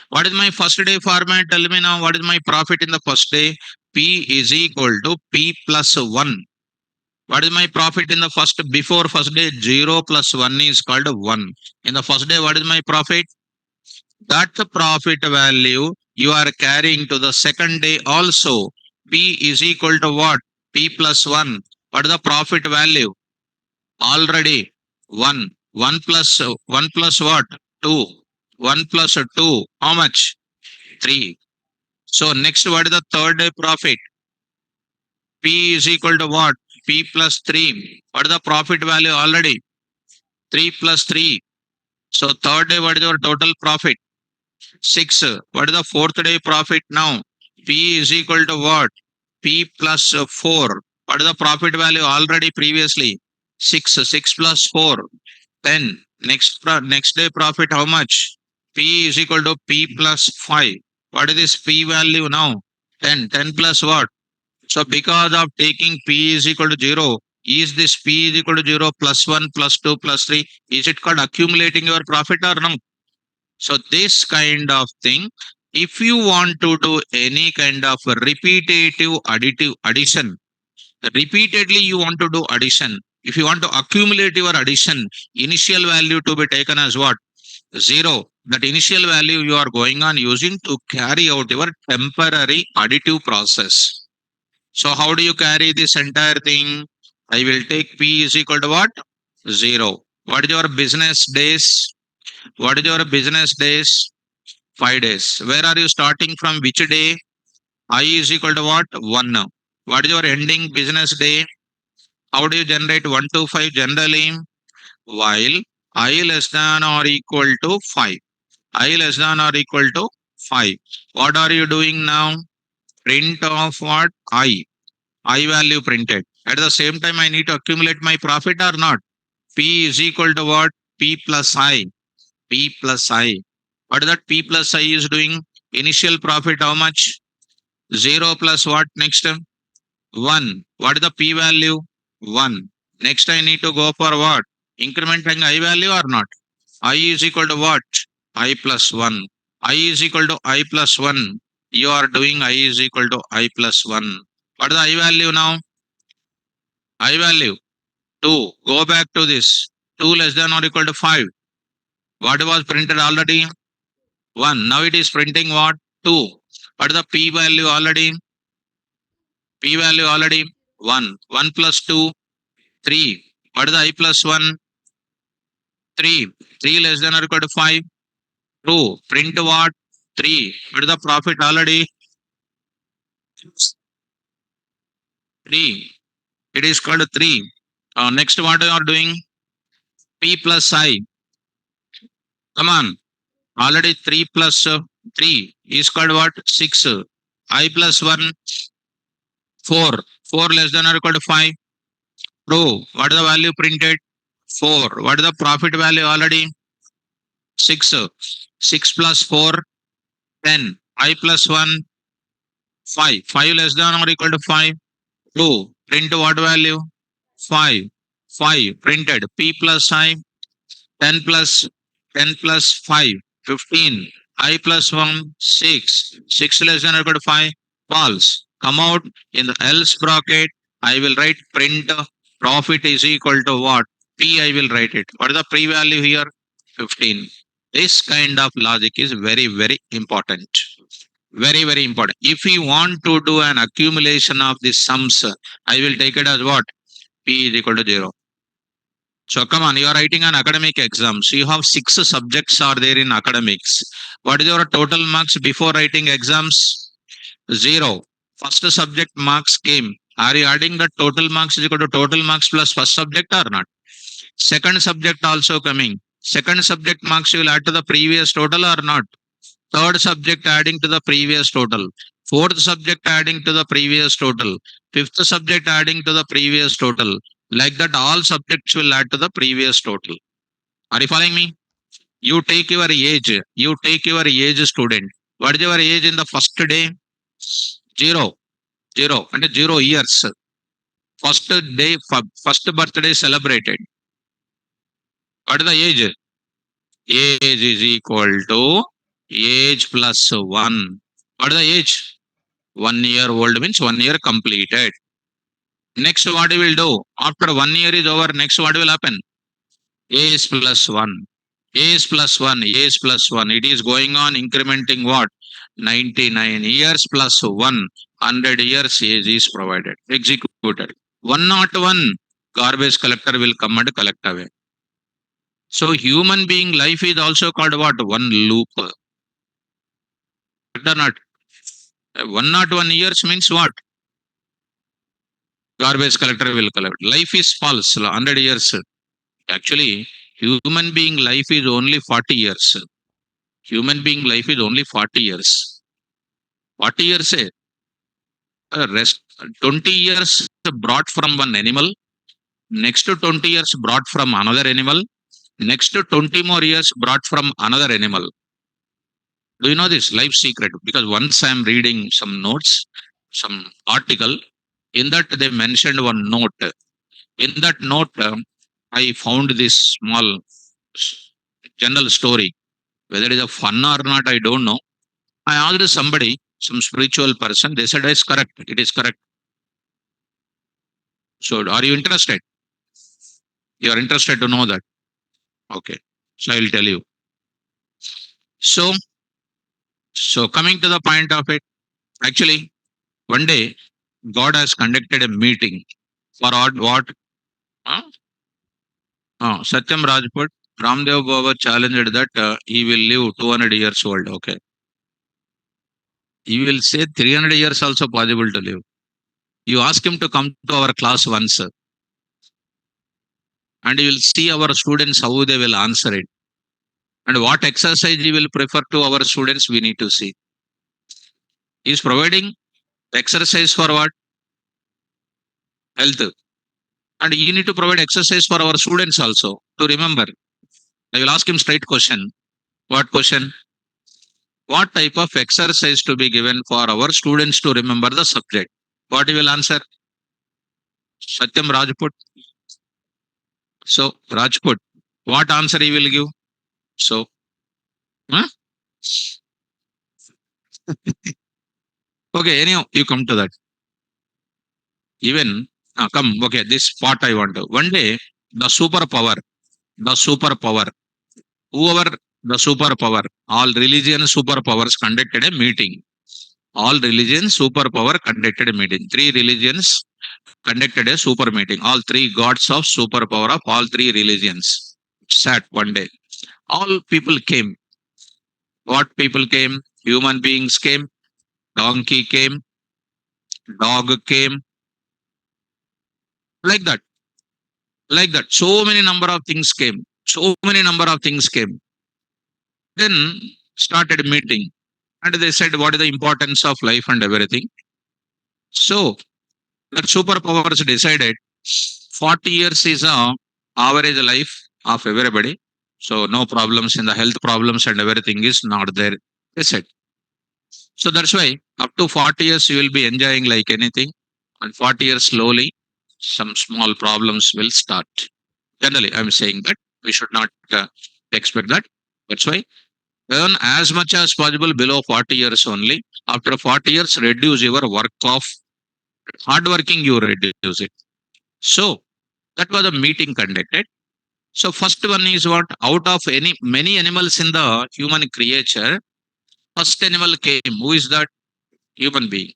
What is my first day format? Tell me now, what is my profit in the first day? P is equal to P plus 1. What is my profit in the first, before first day? 0 plus 1 is called 1. In the first day, what is my profit? That profit value you are carrying to the second day also. P is equal to what? P plus 1. What is the profit value? Already 1. 1 plus 1 plus what? 2. 1 plus 2. How much? 3. So next, what is the third day profit? P is equal to what? P plus 3. What is the profit value already? 3 plus 3. So third day, what is your total profit? 6. What is the fourth day profit now? P is equal to what? P plus 4. What is the profit value already previously? 6. 6 plus 4. 10. Next day profit how much? P is equal to P plus 5. What is this P value now? 10. 10 plus what? So because of taking P is equal to 0, is this P is equal to 0 plus 1 plus 2 plus 3? Is it called accumulating your profit or no? So this kind of thing, if you want to do any kind of repetitive additive addition, repeatedly you want to do addition. If you want to accumulate your addition, initial value to be taken as what? 0. That initial value you are going on using to carry out your temporary additive process. So how do you carry this entire thing? I will take P is equal to what? 0. What is your business days? What is your business days? 5 days. Where are you starting from? Which day? I is equal to what? 1. What is your ending business day? How do you generate 1 to 5 generally? While I less than or equal to 5. I less than or equal to 5. What are you doing now? Print of what? I value printed. At the same time, I need to accumulate my profit or not? P is equal to what? P plus I. P plus I. What is that P plus I is doing? Initial profit how much? 0 plus what next? 1. What is the P value? 1. Next I need to go for what? Incrementing I value or not? I is equal to what? I plus 1. I is equal to I plus 1. You are doing I is equal to I plus 1. What is the I value now? I value 2. Go back to this. 2 less than or equal to 5. What was printed already? 1. Now it is printing what? 2. What is the P value already? P value already 1. 1 plus 2, 3. What is the I plus 1? 3. 3 less than or equal to 5. True. Print what? 3. What is the profit already? 3. It is called 3. Next, what you are doing? P plus I. Come on. Already 3 plus 3 is called what? 6. I plus 1, 4. 4 less than or equal to 5. True. What is the value printed? 4. What is the profit value already? 6. 6 plus 4, 10. I plus 1, 5. 5 less than or equal to 5. True. Print what value? 5. 5 printed. P plus I. 10 plus 10 plus 5. 15. I plus 1. 6. 6 less than or equal to 5. False. Come out in the else bracket. I will write print profit is equal to what? P I will write it. What is the pre value here? 15. This kind of logic is very, very important. Very, very important. If you want to do an accumulation of the sums, I will take it as what? P is equal to 0. So come on, you are writing an academic exam. So you have 6 subjects are there in academics. What is your total marks before writing exams? 0. First subject marks came. Are you adding the total marks is equal to total marks plus first subject or not? Second subject also coming. Second subject marks you will add to the previous total or not? Third subject adding to the previous total. Fourth subject adding to the previous total. Fifth subject adding to the previous total. Like that, all subjects will add to the previous total. Are you following me? You take your age. You take your age, student. What is your age in the first day? Zero. Zero. And 0 years. First day, first birthday celebrated. What is the age? Age is equal to age plus 1. What is the age? 1 year old means 1 year completed. Next, what you will do? After 1 year is over, next what will happen? Age plus 1. Age plus 1. Age plus 1. It is going on incrementing what? 99 years plus 1. 100 years age is provided. Executed. 101. Garbage collector will come and collect away. So human being life is also called what? One loop. Or not? 101 years means what? Garbage collector will collect. Life is false. 100 years. Actually, human being life is only 40 years. Human being life is only 40 years. 40 years, rest 20 years brought from one animal. Next to 20 years brought from another animal. Next to 20 more years brought from another animal. Do you know this life secret? Because once I am reading some notes, some article, in that they mentioned one note. In that note, I found this small general story. Whether it is a fun or not, I don't know. I asked somebody, some spiritual person, they said it's correct. It is correct. So are you interested? You are interested to know that. Okay. So I will tell you. So coming to the point of it, actually, one day God has conducted a meeting for what? Huh? Satyam Rajput, Ramdev Baba challenged that he will live 200 years old. Okay. He will say 300 years also possible to live. You ask him to come to our class once, and you will see our students how they will answer it. And what exercise he will prefer to our students, we need to see. He is providing exercise for what? Health. And you need to provide exercise for our students also to remember. I will ask him straight question. What question? What type of exercise to be given for our students to remember the subject? What he will answer? Satyam Rajput. So Rajput, what answer he will give? So, huh? Okay, anyhow, you come to that. Even come, okay, this part I want to. One day, the superpower, whoever the superpower, all religion superpowers conducted a meeting. All religions superpower conducted a meeting. Three religions conducted a super meeting. All three gods of superpower of all three religions sat one day. All people came. What people came? Human beings came. Donkey came. Dog came. Like that. Like that. So many number of things came. So many number of things came. Then started meeting. And they said, what is the importance of life and everything? So that superpowers decided 40 years is a average life of everybody. So no problems in the health problems and everything is not there. They said. So that's why up to 40 years you will be enjoying like anything. And 40 years slowly, some small problems will start. Generally, I'm saying that we should not expect that. That's why earn as much as possible below 40 years only. After 40 years, reduce your work of hard working, you reduce it. So that was a meeting conducted. So first one is what? Out of any many animals in the human creature, first animal came. Who is that? Human being.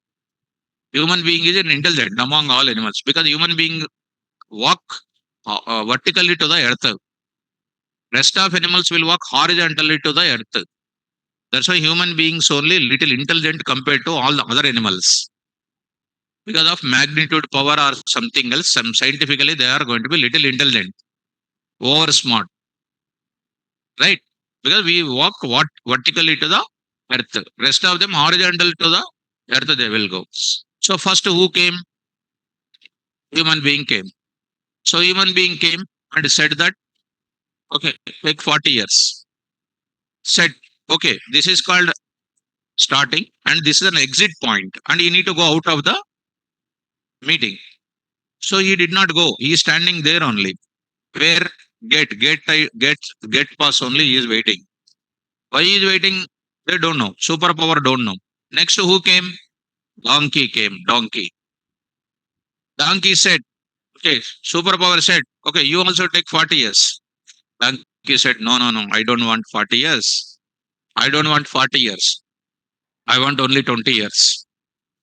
Human being is an intelligent among all animals because human being walk vertically to the earth. Rest of animals will walk horizontally to the earth. That's why human beings only little intelligent compared to all the other animals. Because of magnitude, power, or something else, some scientifically they are going to be little intelligent, over smart. right? Because we walk what vertically to the earth. Rest of them horizontal to the earth they will go. So first who came? Human being came. So human being came and said that, okay, take 40 years. Said, okay, this is called starting and this is an exit point and you need to go out of the meeting. So he did not go. He is standing there only. Where get pass only he is waiting. Why he is waiting? They don't know. Superpower don't know. Next who came? Donkey came. Donkey. Donkey said, okay, superpower said, okay, you also take 40 years. Donkey said, no, no, no, I don't want 40 years. I don't want 40 years. I want only 20 years.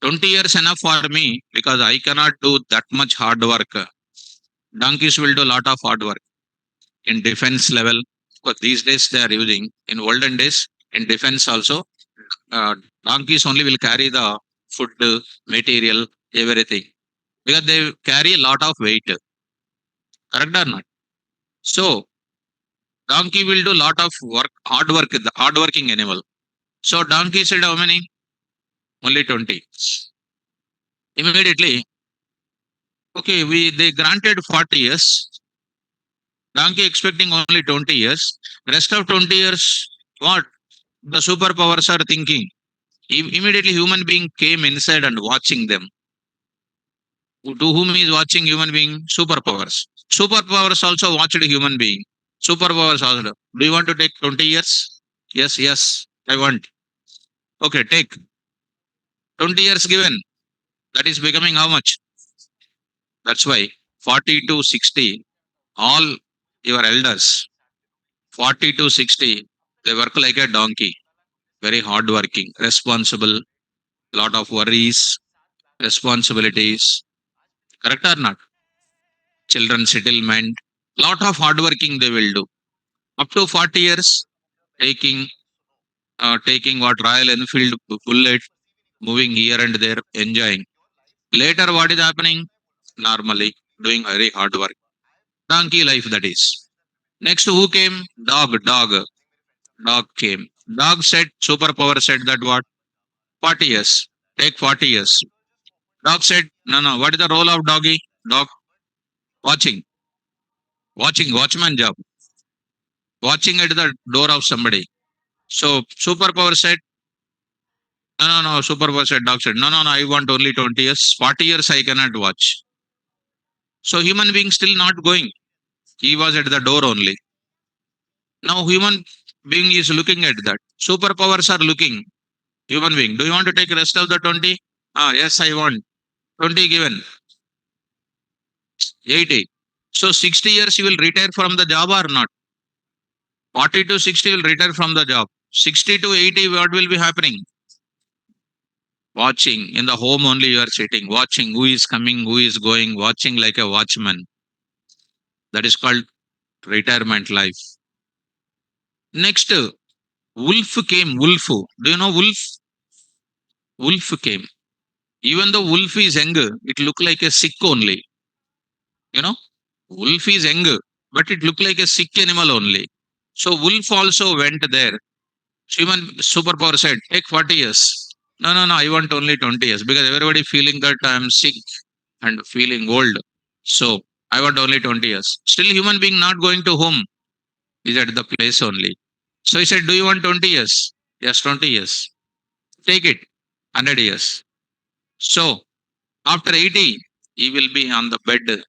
20 years enough for me because I cannot do that much hard work. Donkeys will do a lot of hard work in defense level. Because these days they are using, in olden days, in defense also, uh, donkeys only will carry the food, material, everything. Because they carry a lot of weight. Correct or not? So donkey will do lot of work, hard work, the hard working animal. So donkey said how many? Only 20. Immediately, okay, we they granted 40 years. Donkey expecting only 20 years. Rest of 20 years, what? The superpowers are thinking. Immediately human being came inside and watching them. To whom is watching human being? Superpowers. Superpowers also watched human being. Superpowers also. Do you want to take 20 years? Yes, yes, I want. Okay, take 20 years given. That is becoming how much? That's why 40 to 60, all your elders, 40 to 60, they work like a donkey. Very hard working, responsible, lot of worries, responsibilities. Correct or not? Children settlement, lot of hard working they will do. Up to 40 years, taking taking what Royal Enfield bullet, moving here and there, enjoying. Later, what is happening? Normally, doing very hard work. Donkey life that is. Next, who came? Dog came. Dog said, superpower said that what? 40 years. Take 40 years. Dog said, no, no. What is the role of doggy? Dog watching. Watching, watchman job. Watching at the door of somebody. So superpower said, no, no, no. Superpower said, dog said, no, no, no. I want only 20 years. 40 years I cannot watch. So human being still not going. He was at the door only. Now human being is looking at that. Superpowers are looking. Human being. Do you want to take rest of the 20? Ah, yes, I want. 20 given. 80. So 60 years you will retire from the job or not? 40 to 60 will retire from the job. 60 to 80, what will be happening? Watching. In the home only you are sitting. Watching who is coming, who is going. Watching like a watchman. That is called retirement life. Next, wolf came. Wolf. Do you know wolf? Wolf came. Even though wolf is younger, it look like a sick only. You know, wolf is younger, but it look like a sick animal only. So wolf also went there. Human superpower said, take 40 years. No, no, no, I want only 20 years because everybody feeling that I am sick and feeling old. So I want only 20 years. Still human being not going to home. Is at the place only. So he said, do you want 20 years? Yes, 20 years. Take it. 100 years. So after 80, he will be on the bed,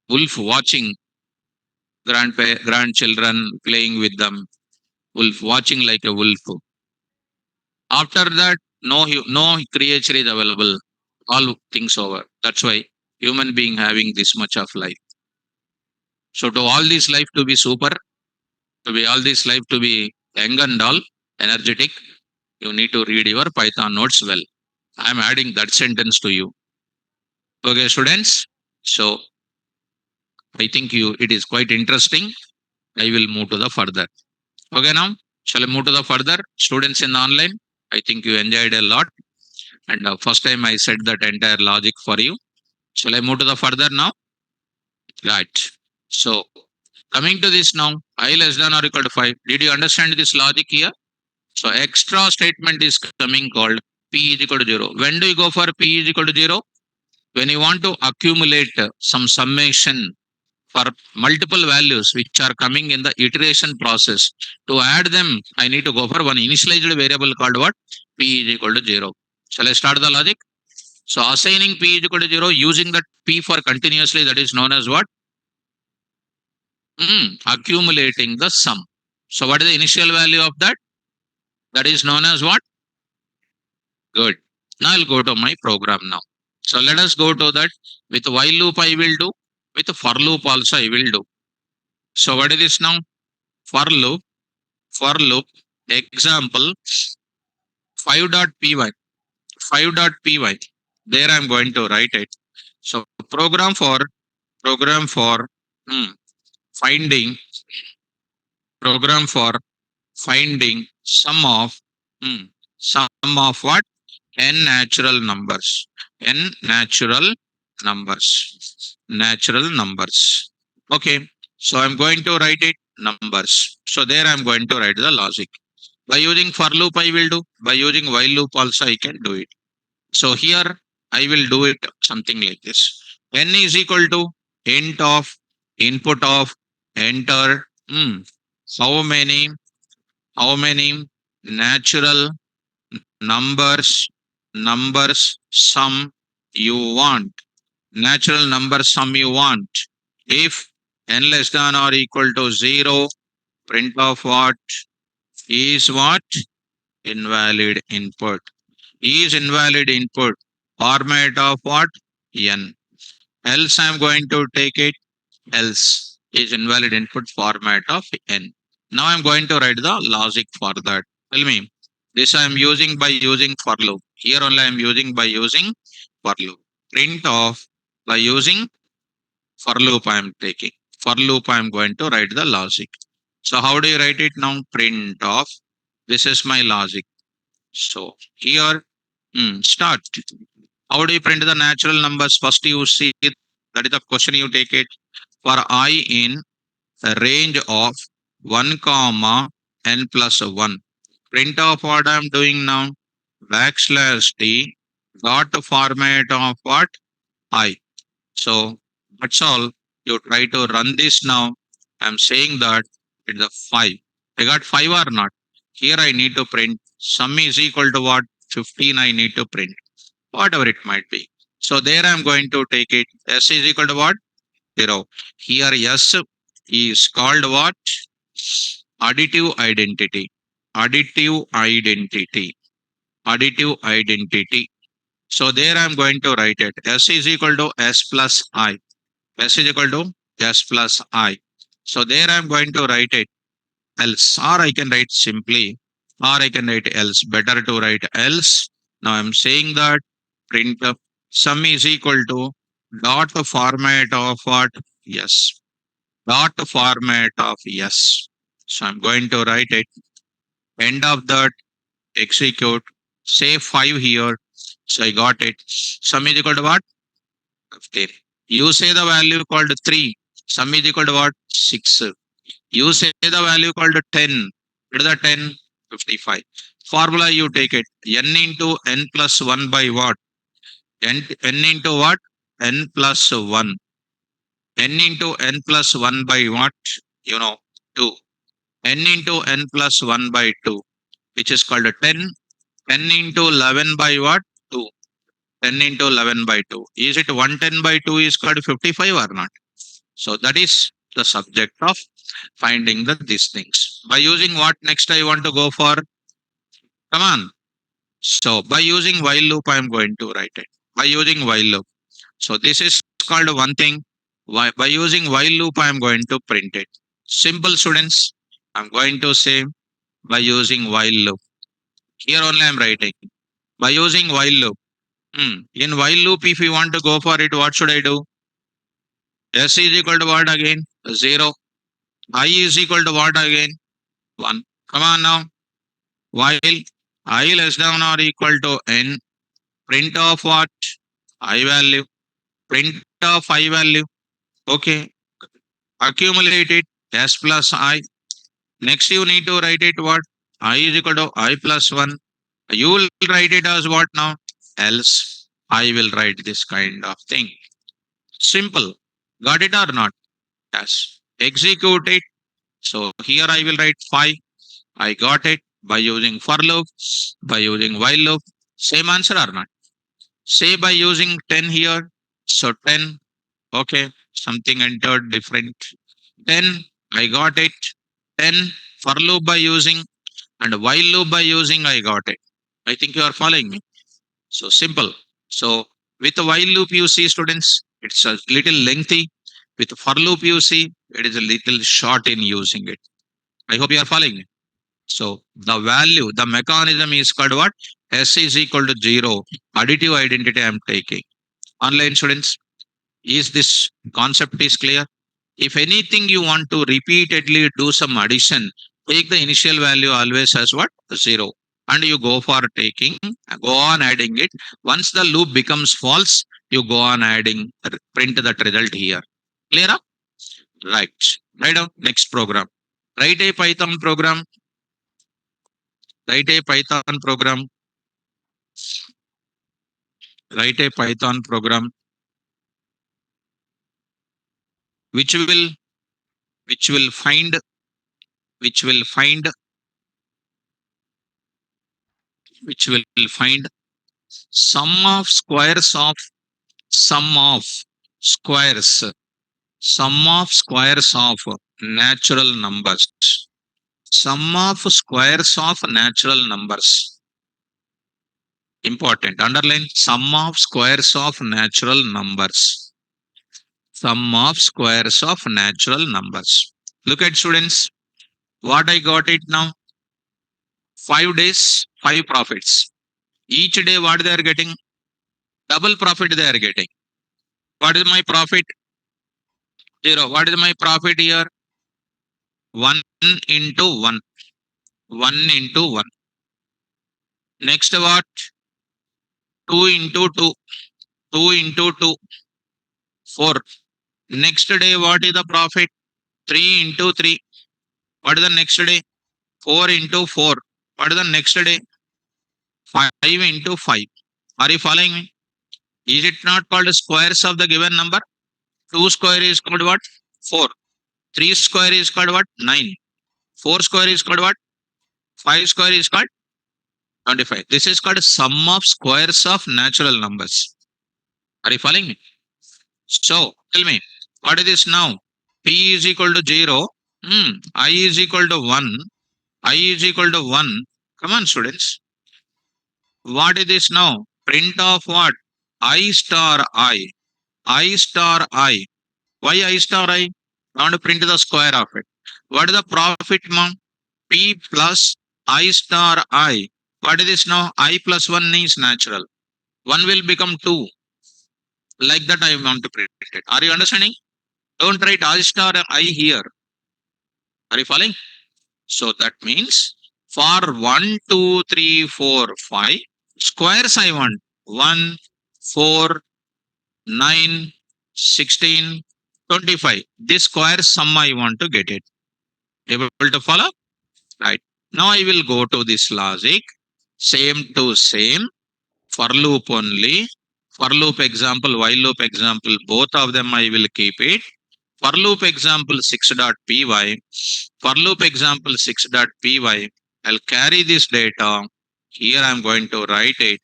wolf watching grandchildren playing with them, wolf watching like a wolf. After that, no creature is available. All things over. That's why human being having this much of life. So to all this life to be super, to be all this life to be young and all, energetic, you need to read your Python notes well. I am adding that sentence to you. Okay, students. So I think you it is quite interesting. I will move to the further. Okay, now shall I move to the further? Students in online, I think you enjoyed a lot. And first time I said that entire logic for you. Shall I move to the further now? Right. So Coming to this now, I less than or equal to 5. Did you understand this logic here? So extra statement is coming called P is equal to 0. When do you go for P is equal to 0? When you want to accumulate some summation for multiple values which are coming in the iteration process. To add them, I need to go for one initialized variable called what? P is equal to 0. Shall I start the logic? So assigning P is equal to 0 using that P for continuously, that is known as what? Accumulating the sum. So what is the initial value of that? That is known as what? Good. Now I'll go to my program now. So let us go to that. With while loop I will do. With for loop also I will do. So what is this now? For loop. For loop. Example 5.py. 5.py. There I'm going to write it. So program for finding program for finding sum of what? N natural numbers. N natural numbers. Natural numbers. Okay. So I'm going to write it numbers. So there I'm going to write the logic. By using for loop I will do. By using while loop also I can do it. So here I will do it something like this. N is equal to int of input of enter how many natural numbers sum you want. Natural number sum you want. If n less than or equal to 0, print of what? Is what? Invalid input. Is invalid input. Format of what? N. Else I'm going to take it. Else is invalid input format of n. Now I'm going to write the logic for that. Tell me. This I am using by using for loop. Here only I am using by using for loop. Print of by using for loop I am taking. For loop I am going to write the logic. So how do you write it now? Print of. This is my logic. So here start. How do you print the natural numbers? First you see it. That is the question you take it. For I in a range of 1 comma n plus 1. Print of what I am doing now? Backslash t dot format of what? I. So that's all. You try to run this now. I'm saying that it's a 5. I got 5 or not? Here I need to print sum is equal to what? 15 I need to print. Whatever it might be. So there I'm going to take it. S is equal to what? 0. Here S is called what? Additive identity. Additive identity. Additive identity. So there I'm going to write it. S is equal to S plus I. S is equal to S plus I. So there I'm going to write it else. Or I can write simply. Or I can write else. Better to write else. Now I'm saying that print sum is equal to dot format of what? Yes. Dot format of yes. So I'm going to write it. End of that. Execute. Say 5 here. So I got it. Sum is equal to what? 15. You say the value called 3. Sum is equal to what? 6. You say the value called 10. What is the 10? 55. Formula you take it. N into n plus 1 by what? N into what? N plus 1. N into n plus 1 by what? 2. N into n plus 1 by 2, which is called a 10. 10 into 11 by what? 2. 10 into 11 by 2. Is it 110 by 2 is called 55 or not? So that is the subject of finding these things. By using what next I want to go for? Come on. So by using while loop, I am going to write it. By using while loop. So this is called one thing. By using while loop, I am going to print it. Simple students. I'm going to say by using while loop. Here only I'm writing. By using while loop. In while loop, if you want to go for it, what should I do? S is equal to what again? 0. I is equal to what again? 1. Come on now. While I less than or equal to n, print of what? I value. Print of I value. Okay. Accumulate it. S plus I. Next you need to write it what? I is equal to I plus 1. You will write it as what now? Else I will write this kind of thing. Simple. Got it or not? Yes. Execute it. So here I will write 5. I got it by using for loop, by using while loop. Same answer or not? Say by using 10 here. So 10. Okay. Something entered different. 10. I got it. 10 for loop by using and while loop by using I got it. I think you are following me. So simple. So with a while loop you see students, it's a little lengthy. With for loop you see, it is a little short in using it. I hope you are following me. So the value, the mechanism is called what? S is equal to 0. Additive identity I am taking. Online students, is this concept is clear? If anything you want to repeatedly do some addition, take the initial value always as what? 0. And you go for taking, go on adding it. Once the loop becomes false, you go on adding, print that result here. Clear up? Right. Right up. Next program. Write a Python program. Write a Python program. Write a Python program which will which will find which will find which will find sum of squares of sum of squares sum of squares of natural numbers, sum of squares of natural numbers. Important, underline sum of squares of natural numbers, sum of squares of natural numbers. Look at students, what I got it now. 5 days 5 profits. Each day what they are getting? Double profit they are getting. What is my profit? 0. What is my profit here? 1 into 1. 1 into 1. Next what? 2 into 2. 2 into 2. 4. Next day what is the profit? 3 into 3. What is the next day? 4 into 4. What is the next day? 5 into 5. Are you following me? Is it not called squares of the given number? 2 square is called what? 4. 3 square is called what? 9. 4 square is called what? 5 square is called 25. This is called sum of squares of natural numbers. Are you following me? So tell me, what is this now? P is equal to 0. I is equal to 1. I is equal to 1. Come on, students. What is this now? Print of what? I star I. I star I. Why I star I? I want to print the square of it. What is the profit amount? P plus I star I. What is this now? I plus 1 is natural. 1 will become 2. Like that I want to print it. Are you understanding? Don't write I star I here. Are you following? So that means for 1, 2, 3, 4, 5 squares I want. 1, 4, 9, 16, 25. This square sum I want to get it. Able to follow? Right. Now I will go to this logic. Same to same. For loop only. For loop example, while loop example, both of them I will keep it. For loop example 6.py. For loop example 6.py. I'll carry this data. Here I'm going to write it.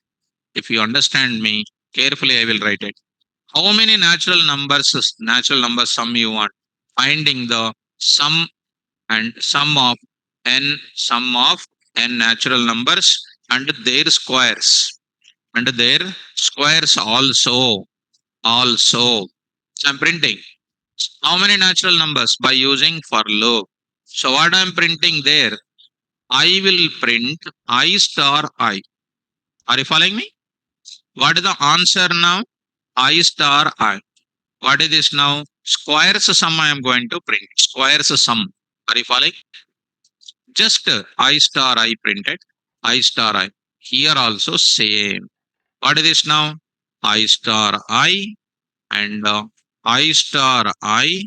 If you understand me carefully, I will write it. How many natural numbers sum you want? Finding the sum and sum of n natural numbers and their squares. And their squares also. So I'm printing. How many natural numbers? By using for loop. So what I'm printing there? I will print I star I. Are you following me? What is the answer now? I star I. What is this now? Squares sum I am going to print. Squares sum. Are you following? Just I star I printed. I star I. Here also same. What is this now? I star I and I star I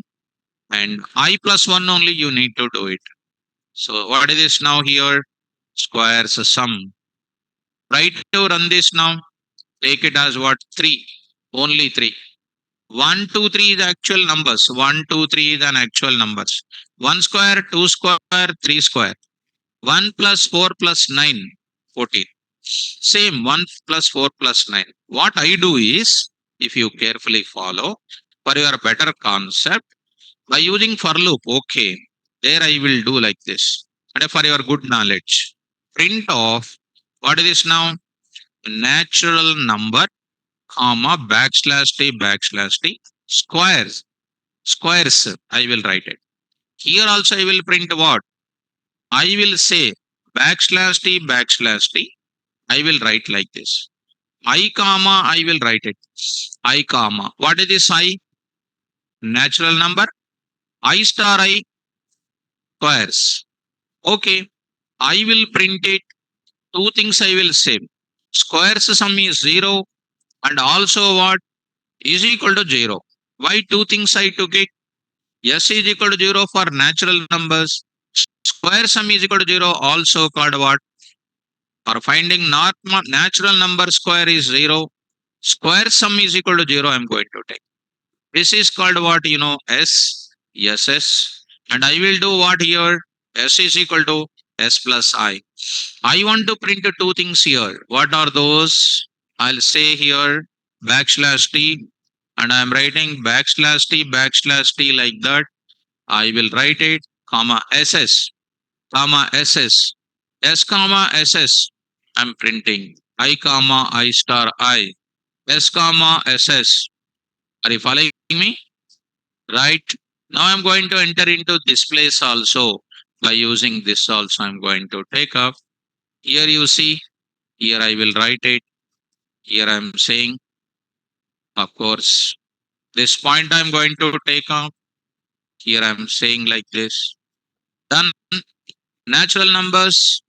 and I plus 1 only you need to do it. So what is this now here? Squares sum. Try to run this now. Take it as what? 3. Only 3. 1, 2, 3 is actual numbers. 1, 2, 3 is an actual numbers. 1 square, 2 square, 3 square. 1 plus 4 plus 9, 14. Same 1 plus 4 plus 9. What I do is, if you carefully follow, for your better concept, by using for loop, okay, there I will do like this. And for your good knowledge, print of, what is this now? Natural number, comma, backslash t, squares. Squares, I will write it. Here also I will print what? I will say backslash t. I will write like this. I comma, I will write it. I comma. What is this I? Natural number. I star I squares. Okay. I will print it. Two things I will say. Squares sum is 0 and also what? Is equal to 0. Why two things I took it? S is equal to 0 for natural numbers. Square sum is equal to 0 also called what? For finding not natural number square is 0. Square sum is equal to 0 I am going to take. This is called what? S. Yes, S. And I will do what here? S is equal to S plus I. I want to print two things here. What are those? I'll say here backslash t, and I'm writing backslash t like that. I will write it, comma SS, comma SS, S comma SS. I'm printing I comma I star I, S comma SS. Are you following me? Right. Now I'm going to enter into this place also. By using this also I'm going to take up. Here you see, here I will write it. Here I'm saying, of course, this point I'm going to take up. Here I'm saying like this. Done. Natural numbers,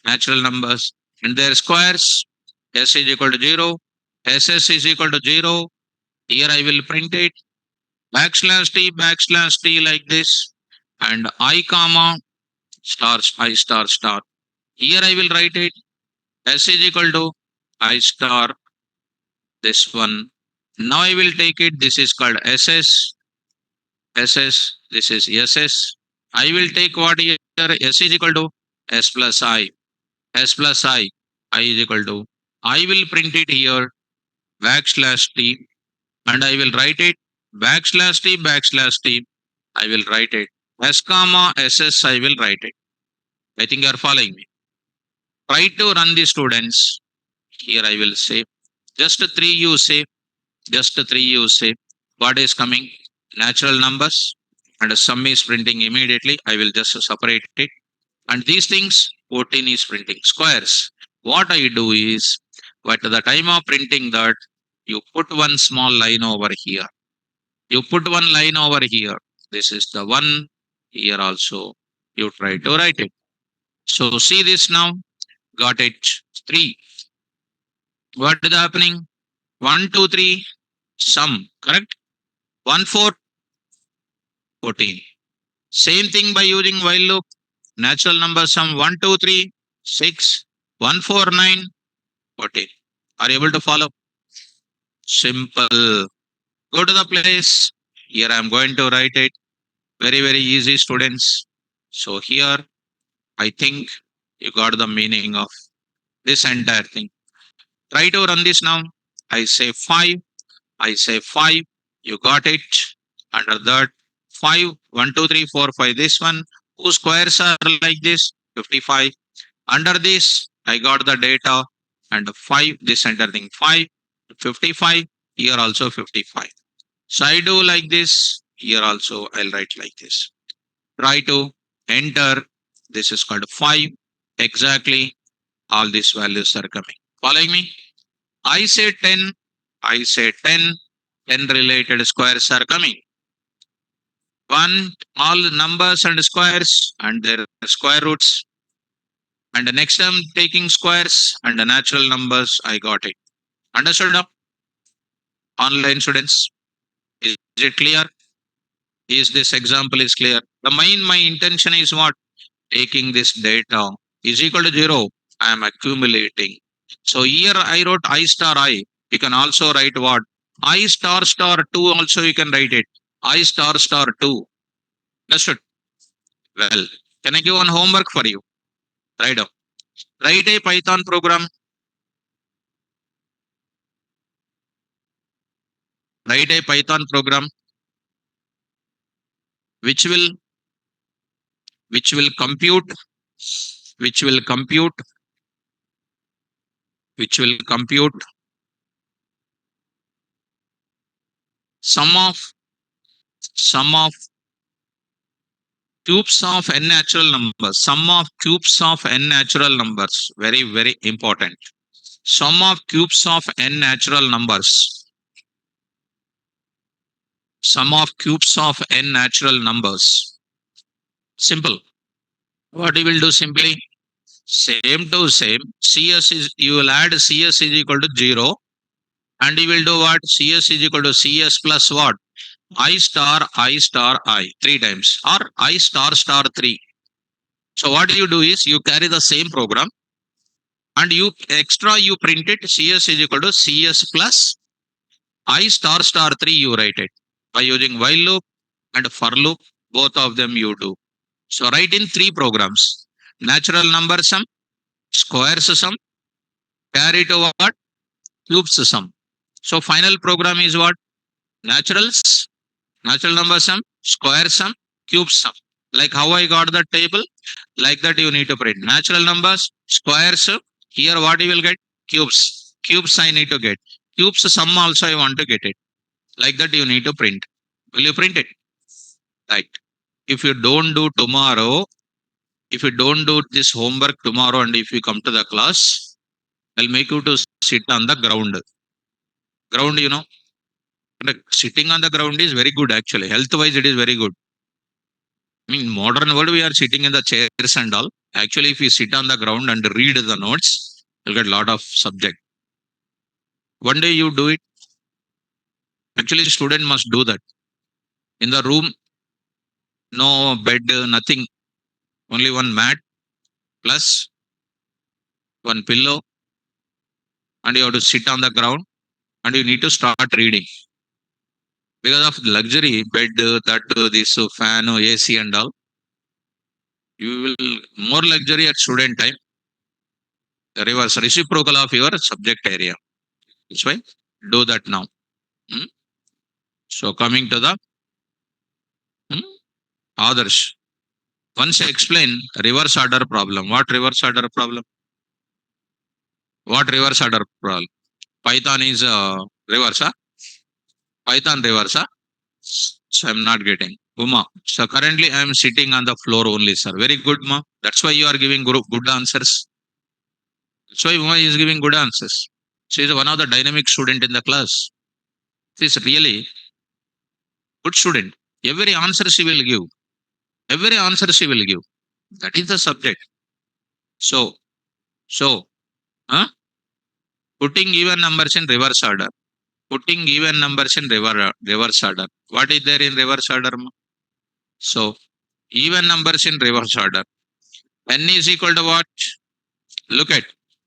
and their squares. S is equal to 0. SS is equal to 0. Here I will print it. Backslash t like this. And I comma I star star. Here I will write it. S is equal to I star this one. Now I will take it. This is called SS. SS. This is SS. I will take what here? S is equal to S plus I. S plus I. I is equal to. I will print it here. Backslash T. And I will write it. Backslash T. I will write it. S comma SS. I will write it. I think you are following me. Try to run the students. Here I will say. Just three you say. Just three you say. What is coming? Natural numbers. And sum is printing immediately. I will just separate it. And these things, 14 is printing squares. What I do is, at the time of printing that, you put one small line over here. You put one line over here. This is the one. Here also, you try to write it. So see this now. Got it. 3. What is happening? 1, 2, 3. Sum. Correct? 1, 4. 14. Same thing by using while loop. Natural number sum 1, 2, 3, 6, 1, 4, 9, 14. Are you able to follow? Simple. Go to the place. Here I am going to write it. Very, very easy, students. So here, I think you got the meaning of this entire thing. Try to run this now. I say 5. I say 5. You got it. Under that, 5, 1, 2, 3, 4, 5. This one. Whose squares are like this? 55. Under this, I got the data and 5, this entire thing 5, 55, here also 55. So I do like this, here also I'll write like this. Try to enter, this is called 5, exactly all these values are coming. Following me? I say 10, I say 10, 10 related squares are coming. One, all numbers and squares and their square roots. And the next I'm taking squares and the natural numbers, I got it. Understood now? Online students, is it clear? Is this example is clear? My intention is what? Taking this data is equal to 0. I am accumulating. So here I wrote I star I. You can also write what? I star star 2 also you can write it. I star star 2. Understood? Well, can I give one homework for you? Write down. Write a Python program. Write a Python program which will which will compute which will compute which will compute sum of sum of cubes of n natural numbers. Sum of cubes of n natural numbers. Very, very important. Sum of cubes of n natural numbers. Sum of cubes of n natural numbers. Simple. What you will do simply? Same to same. CS is, you will add CS is equal to 0. And you will do what? CS is equal to CS plus what? I star I star I 3 times. Or I star star 3. So what you do is you carry the same program and you extra you print it CS is equal to CS plus I star star 3 you write it by using while loop and for loop, both of them you do. So write in 3 programs: natural number sum, squares sum, carry to what? Cubes sum. So final program is what? Naturals, natural number sum, square sum, cube sum. Like how I got the table, like that you need to print natural numbers, squares. Here what you will get? Cubes. Cubes I need to get. Cubes sum also I want to get it. Like that you need to print. Will you print it? Right. If you don't do tomorrow, if you don't do this homework tomorrow and if you come to the class, I'll make you to sit on the ground. Ground, sitting on the ground is very good actually. Health wise, it is very good. I mean, modern world, we are sitting in the chairs and all. Actually, if you sit on the ground and read the notes, you'll get a lot of subject. One day you do it. Actually, student must do that. In the room, no bed, nothing. Only one mat plus one pillow, and you have to sit on the ground and you need to start reading. Because of luxury bed, this fan, AC and all, you will more luxury at student time. The reverse reciprocal of your subject area. That's why do that now. Hmm? So coming to the others. Once explain reverse order problem. What reverse order problem? What reverse order problem? Python is reverse. Huh? Python reverse. Huh? So I'm not getting. Uma. So currently I am sitting on the floor only, sir. Very good, ma. That's why you are giving good answers. That's why Uma is giving good answers. She is one of the dynamic student in the class. She is really good student. Every answer she will give. Every answer she will give. That is the subject. So, so, huh? Putting even numbers in reverse order. Putting even numbers in reverse order. What is there in reverse order? So, even numbers in reverse order. N is equal to what? Look at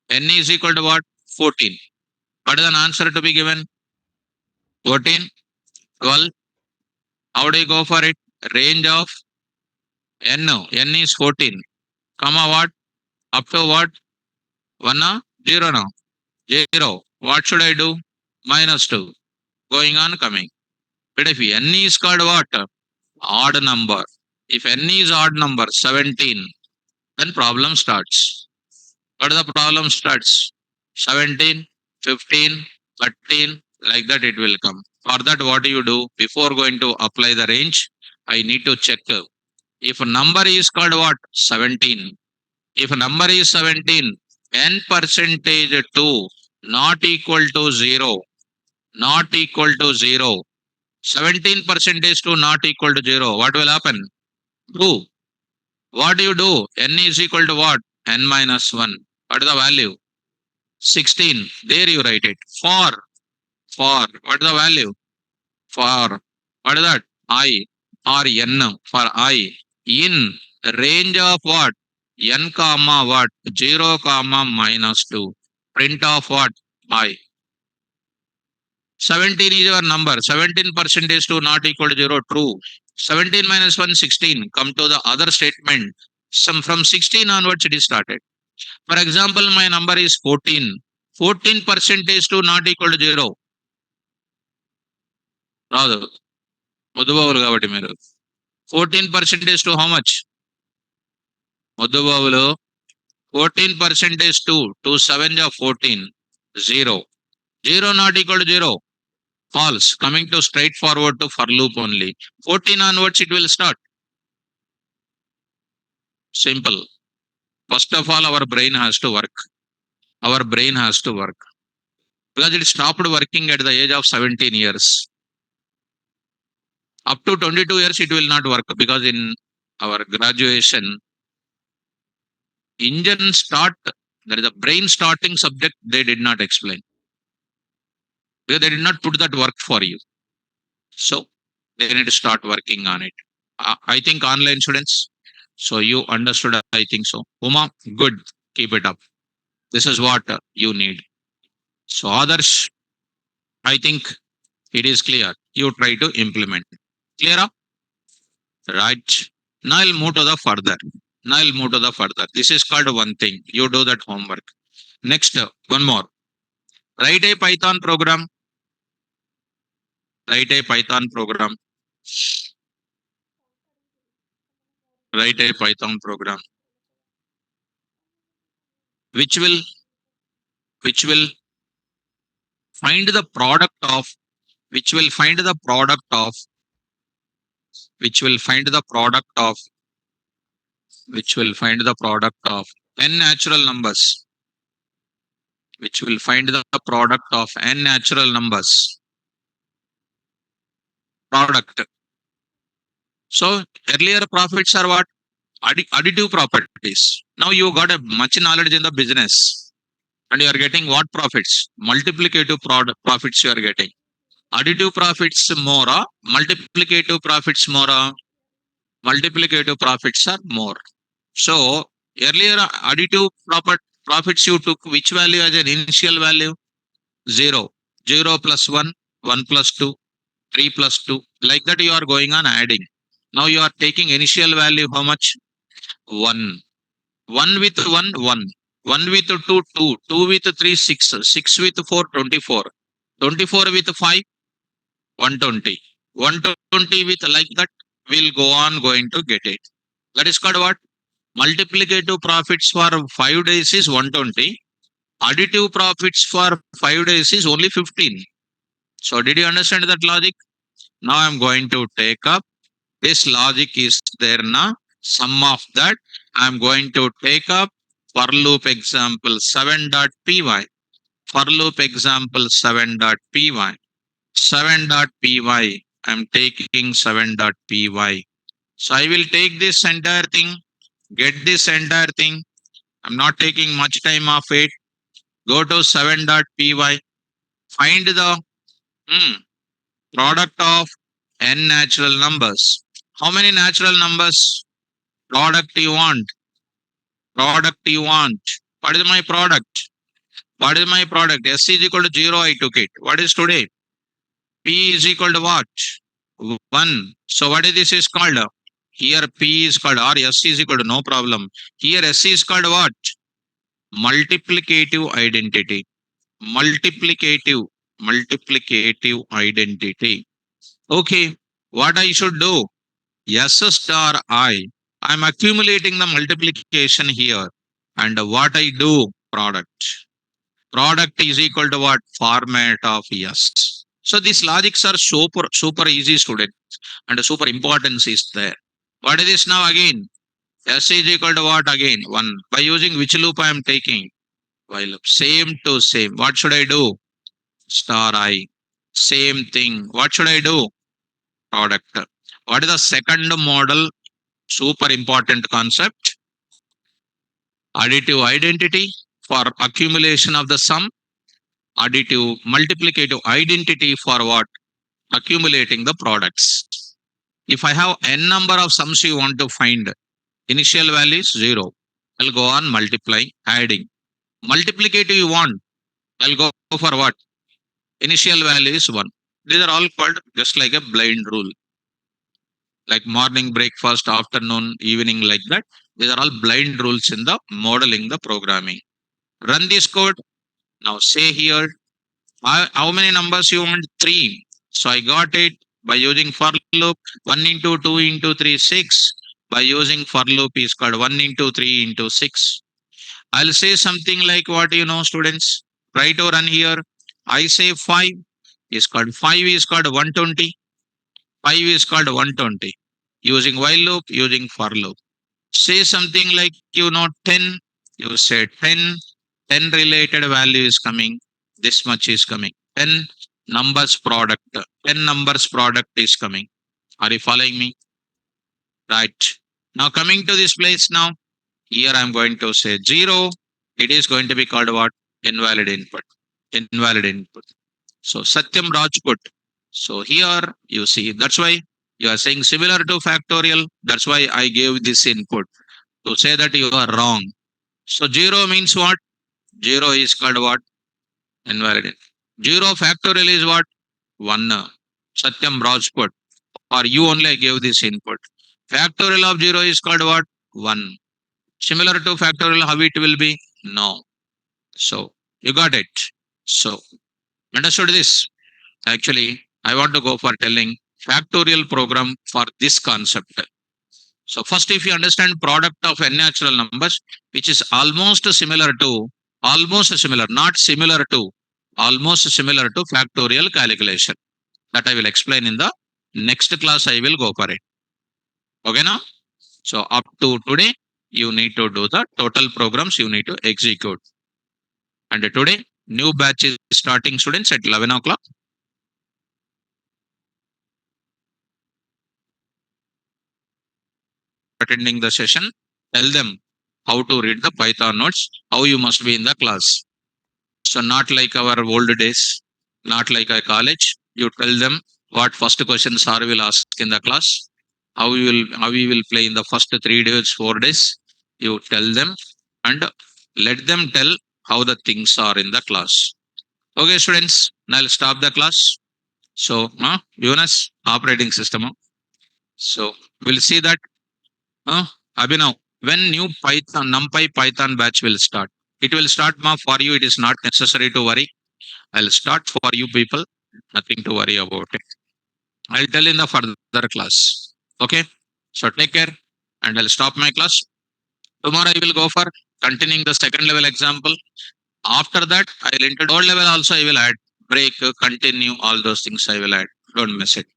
n is equal to what? 14. What is an answer to be given? 14, 12. How do you go for it? Range of n. N is 14. Comma what? Up to what? 1 now? 0 now? 0. What should I do? -2. Going on, coming. But if n is called what? Odd number. If n is odd number, 17, then problem starts. What the problem starts? 17, 15, 13, like that it will come. For that, what do you do? Before going to apply the range, I need to check if a number is called what? 17. If a number is 17, n percentage 2 not equal to 0, not equal to 0. 17 percentage 2 not equal to 0. What will happen? True. What do you do? N is equal to what? N minus 1. What is the value? 16. There you write it. For. What is the value? For. What is that? I. or n for I in range of what? N comma what? 0 comma minus 2. Print of what? I. 17 is your number. 17 percentage to not equal to 0. True. 17 minus 1, 16. Come to the other statement. Some from 16 onwards it is started. For example, my number is 14. 14 percentage to not equal to 0. రాదు ముద్దుబాబులు కాబట్టి మీరు 14 percentage to how much? ముద్దుబాబులు 14 percentage to 2 7 of 14. 0. 0 not equal to 0. False. Coming to straightforward to for loop only. 14 onwards it will start. Simple. First of all, our brain has to work. Our brain has to work. Because it stopped working at the age of 17 years. Up to 22 years it will not work because in our graduation, engine start, there is a brain starting subject they did not explain. Because they did not put that work for you. So they need to start working on it. I think online students, so you understood, I think so. Uma, good, keep it up. This is what you need. So others, I think it is clear. You try to implement. Clear up? Right. Now I'll move to the further. This is called one thing. You do that homework. Next, one more. Write a Python program. Write a Python program. Write a Python program. Which will find the product of n natural numbers. Which will find the product of n natural numbers. Product. So earlier profits are what? Additive properties. Now you got a much knowledge in the business and you are getting what profits? Multiplicative profits you are getting. Additive profits more, multiplicative profits more. Multiplicative profits are more. So earlier additive profits you took which value as an initial value? 0. 0 plus 1, 1 plus 2, 3 plus 2. Like that you are going on adding. Now you are taking initial value how much? 1. 1 with 1, 1. 1 with 2, 2. 2 with 3, 6. 6 with 4, 24. 24 with 5, 120. 120 with like that, we'll go on going to get it. That is called what? Multiplicative profits for 5 days is 120. Additive profits for 5 days is only 15. So did you understand that logic? Now I'm going to take up. This logic is there now. Sum of that I'm going to take up for loop example 7.py. For loop example 7.py. 7.py. I'm taking 7.py. So I will take this entire thing. Get this entire thing. I'm not taking much time of it. Go to 7.py. Find the product of n natural numbers. How many natural numbers? Product you want. What is my product? S is equal to 0, I took it. What is today? P is equal to what? 1. So what is this is called? Here P is called, or S is equal to, no problem. Here S is called what? Multiplicative identity. Multiplicative identity. Okay, what I should do? S star I. I'm accumulating the multiplication here. And what I do? Product. Product is equal to what? Format of S. So these logics are super easy, students. And super importance is there. What is this now again? S is equal to what again? 1. By using which loop I am taking? While loop. Same to same. What should I do? Star I. Same thing. What should I do? Product. What is the second model? Super important concept. Additive identity for accumulation of the sum. Additive multiplicative identity for what? Accumulating the products. If I have n number of sums you want to find, initial value is 0. I'll go on multiplying, adding. Multiplicative you want, I'll go for what? Initial value is 1. These are all called just like a blind rule. Like morning, breakfast, afternoon, evening, like that. These are all blind rules in the modeling the programming. Run this code. Now say here, how many numbers you want? 3. So I got it by using for loop. 1 into 2 into 3, 6. By using for loop is called 1 into 3 into 6. I'll say something like what you know, students. Right or run here. I say 5 is called 5 is called 120. 5 is called 120. Using while loop, using for loop. Say something like you know 10. You say 10. 10 related value is coming. This much is coming. 10 numbers product. 10 numbers product is coming. Are you following me? Right. Now coming to this place now. Here I'm going to say 0. It is going to be called what? Invalid input. Invalid input. So Satyam Rajput. So here you see, that's why you are saying similar to factorial. That's why I gave this input to say that you are wrong. So 0 means what? 0 is called what? Invalid. 0 factorial is what? 1. Satyam Rajput. Or you only gave this input. Factorial of 0 is called what? 1. Similar to factorial, how it will be? No. So you got it. So understood this? Actually, I want to go for telling factorial program for this concept. So first, if you understand product of n natural numbers, which is almost similar, not similar to, almost similar to factorial calculation. That I will explain in the next class. I will go for it. Okay, now. So up to today, you need to do the total programs you need to execute. And today, new batch is starting, students, at 11 o'clock. Attending the session, tell them how to read the Python notes, how you must be in the class. So not like our old days, not like a college. You tell them what first questions sir will ask in the class, how we will play in the first 3 days, 4 days. You tell them and let them tell how the things are in the class. Okay, students, now I'll stop the class. So, Yunus, operating system. So we'll see that. Abhinav, when new Python, NumPy Python batch will start? It will start, for you. It is not necessary to worry. I'll start for you people. Nothing to worry about it. I'll tell in the further class. Okay. So take care and I'll stop my class. Tomorrow I will go for continuing the second level example. After that, I'll enter third level also. I will add break, continue, all those things I will add. Don't miss it.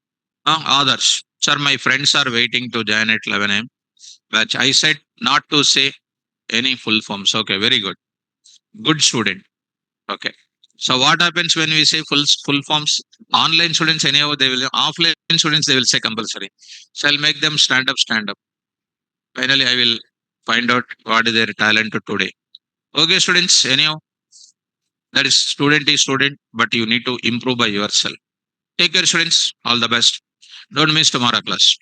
Others. Sir, my friends are waiting to join at 11 a.m. Batch. I said not to say any full forms. Okay, very good. Good student. Okay. So what happens when we say full forms? Online students anyhow they will, offline students they will say compulsory. So I'll make them stand up, stand up. Finally, I will find out what is their talent today. Okay, students. Anyhow, that is student, but you need to improve by yourself. Take care, students. All the best. Don't miss tomorrow class.